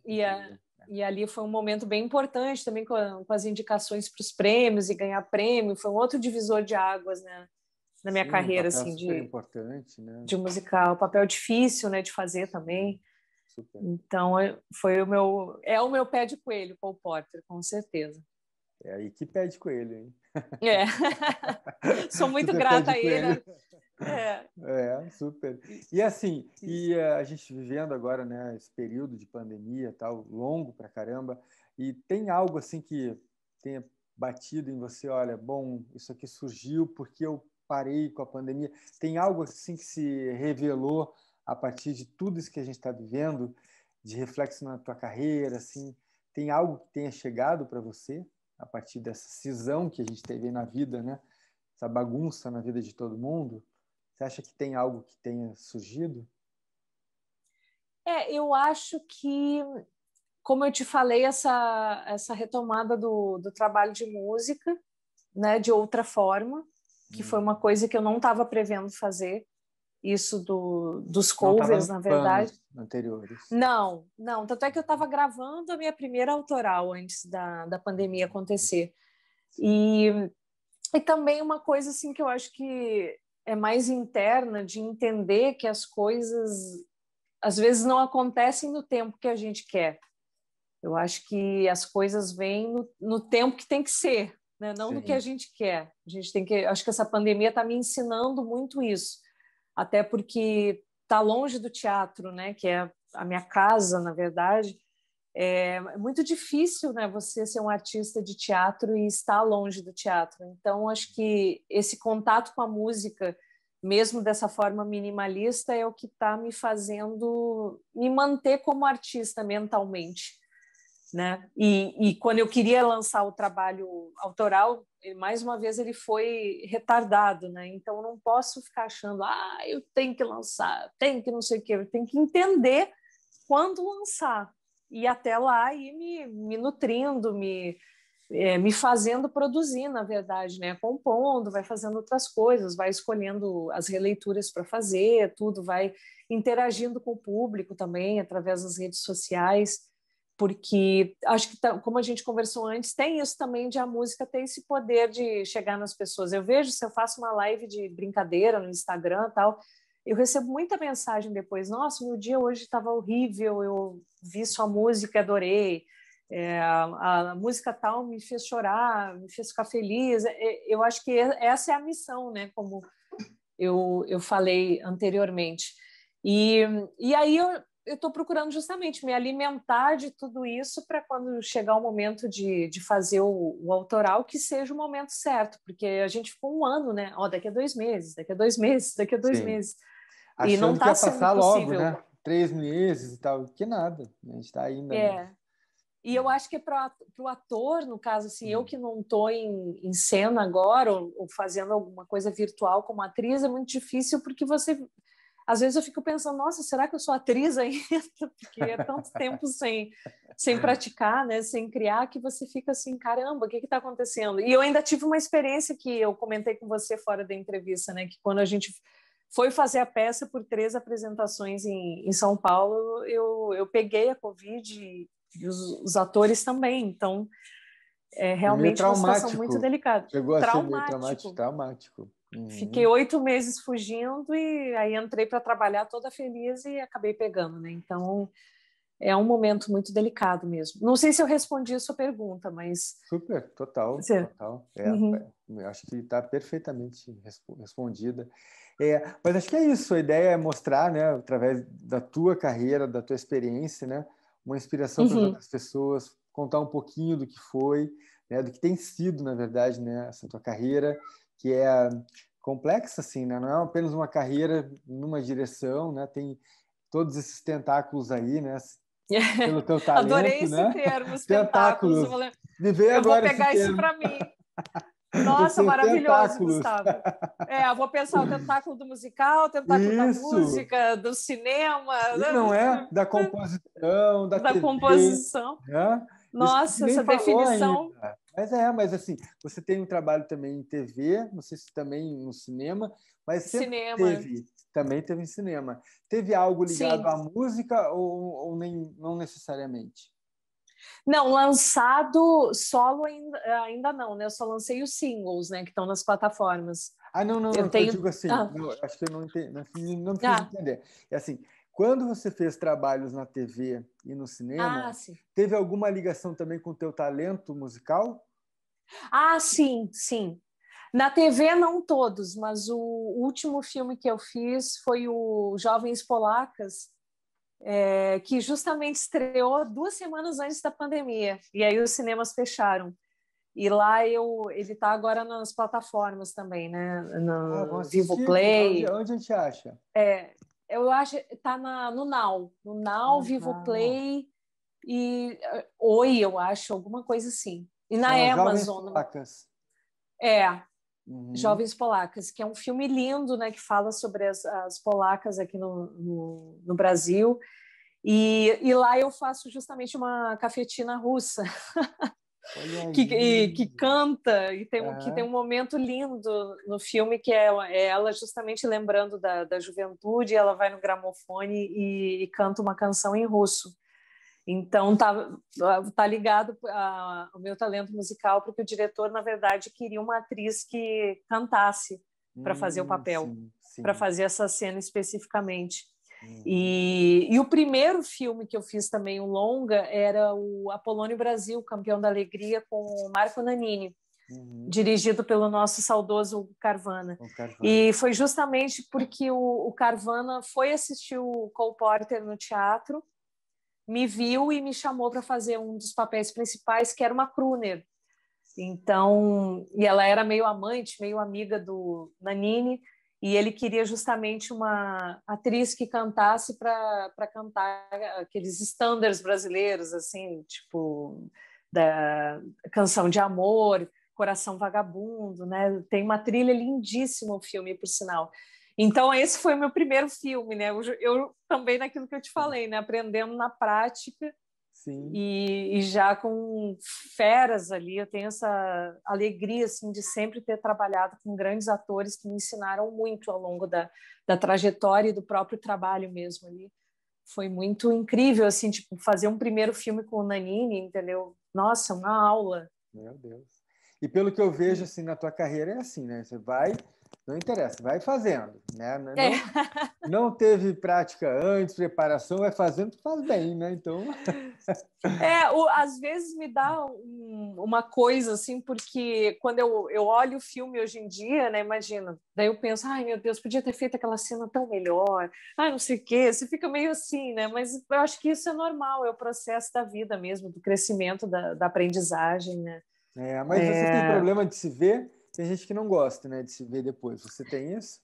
e ali foi um momento bem importante também com as indicações para os prêmios e ganhar prêmio, foi um outro divisor de águas, né, na minha carreira, um papel assim, super importante, né? de musical, papel difícil, né, de fazer também. Super. Então, é o meu pé de coelho, Cole Porter, com certeza. E que pé de coelho, hein? Sou muito super grata a ele. Super. E assim, a gente vivendo agora, né, esse período de pandemia, tal, longo pra caramba, e tem algo assim que tenha batido em você, olha, bom, isso aqui surgiu porque eu parei com a pandemia. Tem algo assim que se revelou a partir de tudo isso que a gente está vivendo, de reflexo na tua carreira, assim, tem algo que tenha chegado para você a partir dessa cisão que a gente teve na vida, né? Essa bagunça na vida de todo mundo? Você acha que tem algo que tenha surgido? Eu acho que, como eu te falei, essa retomada do trabalho de música, né, de outra forma, que foi uma coisa que eu não estava prevendo fazer, isso dos Não estava covers, nos na verdade. planos anteriores. Não. Tanto é que eu estava gravando a minha primeira autoral antes da pandemia acontecer. E também uma coisa assim que eu acho que é mais interna, de entender que as coisas às vezes não acontecem no tempo que a gente quer. Eu acho que as coisas vêm no tempo que tem que ser, né? Não no que a gente quer. A gente tem que. Acho que essa pandemia está me ensinando muito isso. até porque está longe do teatro, né? Que é a minha casa, na verdade. É muito difícil, né, você ser um artista de teatro e estar longe do teatro. Então, acho que esse contato com a música, mesmo dessa forma minimalista, é o que está me fazendo me manter como artista mentalmente, né? E quando eu queria lançar o trabalho autoral, mais uma vez ele foi retardado, né? Então, eu não posso ficar achando, eu tenho que lançar, tenho que não sei o quê, eu tenho que entender quando lançar. E até lá ir me nutrindo, me fazendo produzir, na verdade, né? Compondo, vai fazendo outras coisas, vai escolhendo as releituras para fazer, tudo, vai interagindo com o público também, através das redes sociais, porque acho que, como a gente conversou antes, tem isso também de a música ter esse poder de chegar nas pessoas. Eu vejo, se eu faço uma live de brincadeira no Instagram e tal, eu recebo muita mensagem depois, nossa, meu dia hoje estava horrível, eu vi sua música, adorei, a música tal me fez chorar, me fez ficar feliz. Eu acho que essa é a missão, né? Como eu falei anteriormente. E aí eu estou procurando justamente me alimentar de tudo isso para quando chegar o momento de fazer o autoral, que seja o momento certo, porque a gente ficou um ano, né? Daqui a 2 meses, daqui a 2 meses, daqui a 2 meses. E não Achando que está ia sendo passar logo, possível. né? 3 meses e tal, que nada. A gente está ainda. E eu acho que para o ator, no caso, assim, eu que não estou em cena agora, ou fazendo alguma coisa virtual como atriz, é muito difícil, porque você... Às vezes eu fico pensando, nossa, será que eu sou atriz ainda? Porque é tanto tempo sem praticar, né? Sem criar, que você fica assim, caramba, o que está acontecendo? E eu ainda tive uma experiência que eu comentei com você fora da entrevista, né? Que quando a gente foi fazer a peça por 3 apresentações em São Paulo, eu peguei a Covid e os atores também. Então, é Foi meio realmente uma situação muito traumático. delicada. Chegou a ser meio traumático. Traumático. Fiquei 8 meses fugindo e aí entrei para trabalhar toda feliz e acabei pegando, né? Então, é um momento muito delicado mesmo. Não sei se eu respondi a sua pergunta, mas... Super, total, Você... total. Uhum. Eu acho que está perfeitamente respondida. Mas acho que é isso. A ideia é mostrar, né, através da tua carreira, da tua experiência, né, uma inspiração para as outras pessoas, contar um pouquinho do que foi, né, do que tem sido, na verdade, né, essa tua carreira, que é complexa, assim, né? Não é apenas uma carreira numa direção, né? Tem todos esses tentáculos aí, né? Pelo teu Adorei talento, esse né? termo, os tentáculos. Tentáculos. Me veio Eu vou agora esse pegar isso termo. para mim. Os Nossa, teus maravilhoso, tentáculos. Gustavo. Eu vou pensar o tentáculo do musical, o tentáculo da Isso. música, do cinema, E não é da composição, da da TV, composição. né? Isso que você Nossa, nem essa falou definição. ainda. Mas assim, você tem um trabalho também em TV, não sei se também no cinema, mas sempre Cinema, também teve em cinema. Teve algo ligado sim. à música ou nem, não necessariamente? Não, lançado solo ainda não, né? Eu só lancei os singles, né? Que estão nas plataformas. Não, Eu que eu tenho. digo assim, Ah, não, acho que eu não entendi, não me fiz ah, entender. É assim, quando você fez trabalhos na TV e no cinema, sim. teve alguma ligação também com o teu talento musical? Sim, sim. Na TV não todos, mas o último filme que eu fiz foi o Jovens Polacas, que justamente estreou 2 semanas antes da pandemia. E aí os cinemas fecharam. E lá ele está agora nas plataformas também, né? Vamos No Vivo assistir? Play. Onde a gente acha? Eu acho que está no Now. No Now, Vivo Não. Play e Oi, eu acho, alguma coisa assim. E na Chama Jovens Amazon. Polacas. É, Uhum. Jovens Polacas, que é um filme lindo, né? Que fala sobre as polacas aqui no Brasil. E lá eu faço justamente uma cafetina russa. Olha que aí. canta e que tem Aham. um momento lindo no filme que é ela justamente lembrando da juventude, ela vai no gramofone e canta uma canção em russo. Então tá ligado ao meu talento musical, porque o diretor, na verdade, queria uma atriz que cantasse para fazer o papel, Sim, para sim. fazer essa cena especificamente. Uhum. E o primeiro filme que eu fiz também, um longa, era o Apolônio Brasil, Campeão da Alegria, com o Marco Nanini. dirigido pelo nosso saudoso Carvana. E foi justamente porque o Carvana foi assistir o Cole Porter no teatro, me viu e me chamou para fazer um dos papéis principais, que era uma crooner. Então, e ela era meio amante, meio amiga do Nanini, e ele queria justamente uma atriz que cantasse para cantar aqueles standards brasileiros, assim, tipo da Canção de Amor, Coração Vagabundo, né? Tem uma trilha lindíssima o filme, por sinal. Então, esse foi o meu primeiro filme, né? Eu também, naquilo que eu te falei, né? Aprendendo na prática. Sim. E já com feras ali, eu tenho essa alegria assim, de sempre ter trabalhado com grandes atores que me ensinaram muito ao longo da trajetória e do próprio trabalho mesmo ali. Foi muito incrível, assim, tipo, fazer um primeiro filme com o Nanini, entendeu? Nossa, uma aula. Meu Deus. E pelo que eu vejo assim na tua carreira é assim, né? Você vai, não interessa, vai fazendo, né? Não teve prática antes, preparação, vai fazendo, faz bem, né? Então, às vezes me dá uma coisa assim, porque quando eu olho o filme hoje em dia, né? Imagina, daí eu penso, ai meu Deus, podia ter feito aquela cena tão melhor, ai não sei o quê, você fica meio assim, né? Mas eu acho que isso é normal, é o processo da vida mesmo, do crescimento, da aprendizagem, né? Mas você tem problema de se ver? Tem gente que não gosta, né, de se ver depois. Você tem isso?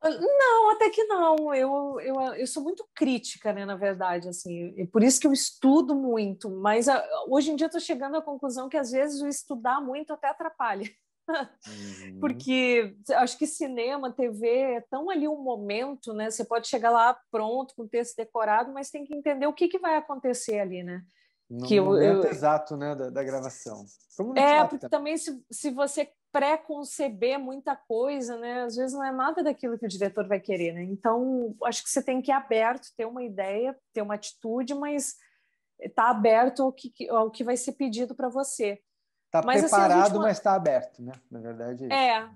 Não, até que não. Eu sou muito crítica, né, na verdade, assim, e por isso que eu estudo muito, mas hoje em dia eu estou chegando à conclusão que às vezes o estudar muito até atrapalha. Porque acho que cinema, TV é tão ali um momento, né? Você pode chegar lá pronto, com o texto decorado, mas tem que entender o que vai acontecer ali, né? No momento exato, né, da gravação. Como no porque também se você pré-conceber muita coisa, né, às vezes não é nada daquilo que o diretor vai querer, né? Então, acho que você tem que ir aberto, ter uma ideia, ter uma atitude, mas tá aberto ao que vai ser pedido para você. Tá preparado, mas está aberto, né? Na verdade é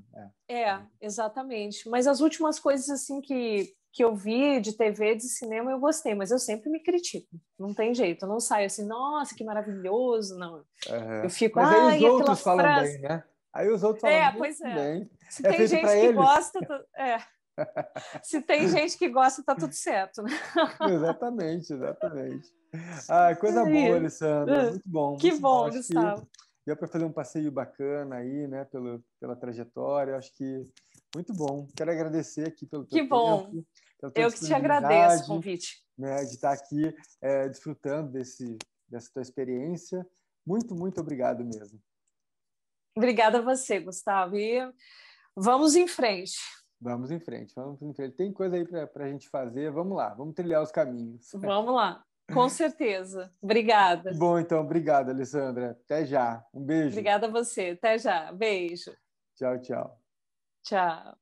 isso. Exatamente. Mas as últimas coisas assim que eu vi de TV, de cinema, eu gostei, mas eu sempre me critico. Não tem jeito. Eu não saio assim, nossa, que maravilhoso, não. Eu fico, mas aí os outros falam frase... bem, né? Aí os outros falam pois bem. Se tem gente que gosta, se tem gente que gosta, tá tudo certo, né? Exatamente. Coisa boa, Alessandra. Muito bom. Que muito bom, Gustavo. Deu para fazer um passeio bacana aí, né? Pela trajetória. Acho que muito bom. Quero agradecer aqui pelo teu tempo. Bom. Eu que te agradeço o convite. Né, de estar aqui desfrutando dessa tua experiência. Muito, muito obrigado mesmo. Obrigada a você, Gustavo. E vamos em frente. Vamos em frente. Tem coisa aí para a gente fazer. Vamos lá, vamos trilhar os caminhos. Vamos lá, com certeza. Obrigada. Bom, então, obrigado, Alessandra. Até já. Um beijo. Obrigada a você. Até já. Beijo. Tchau, tchau. Tchau.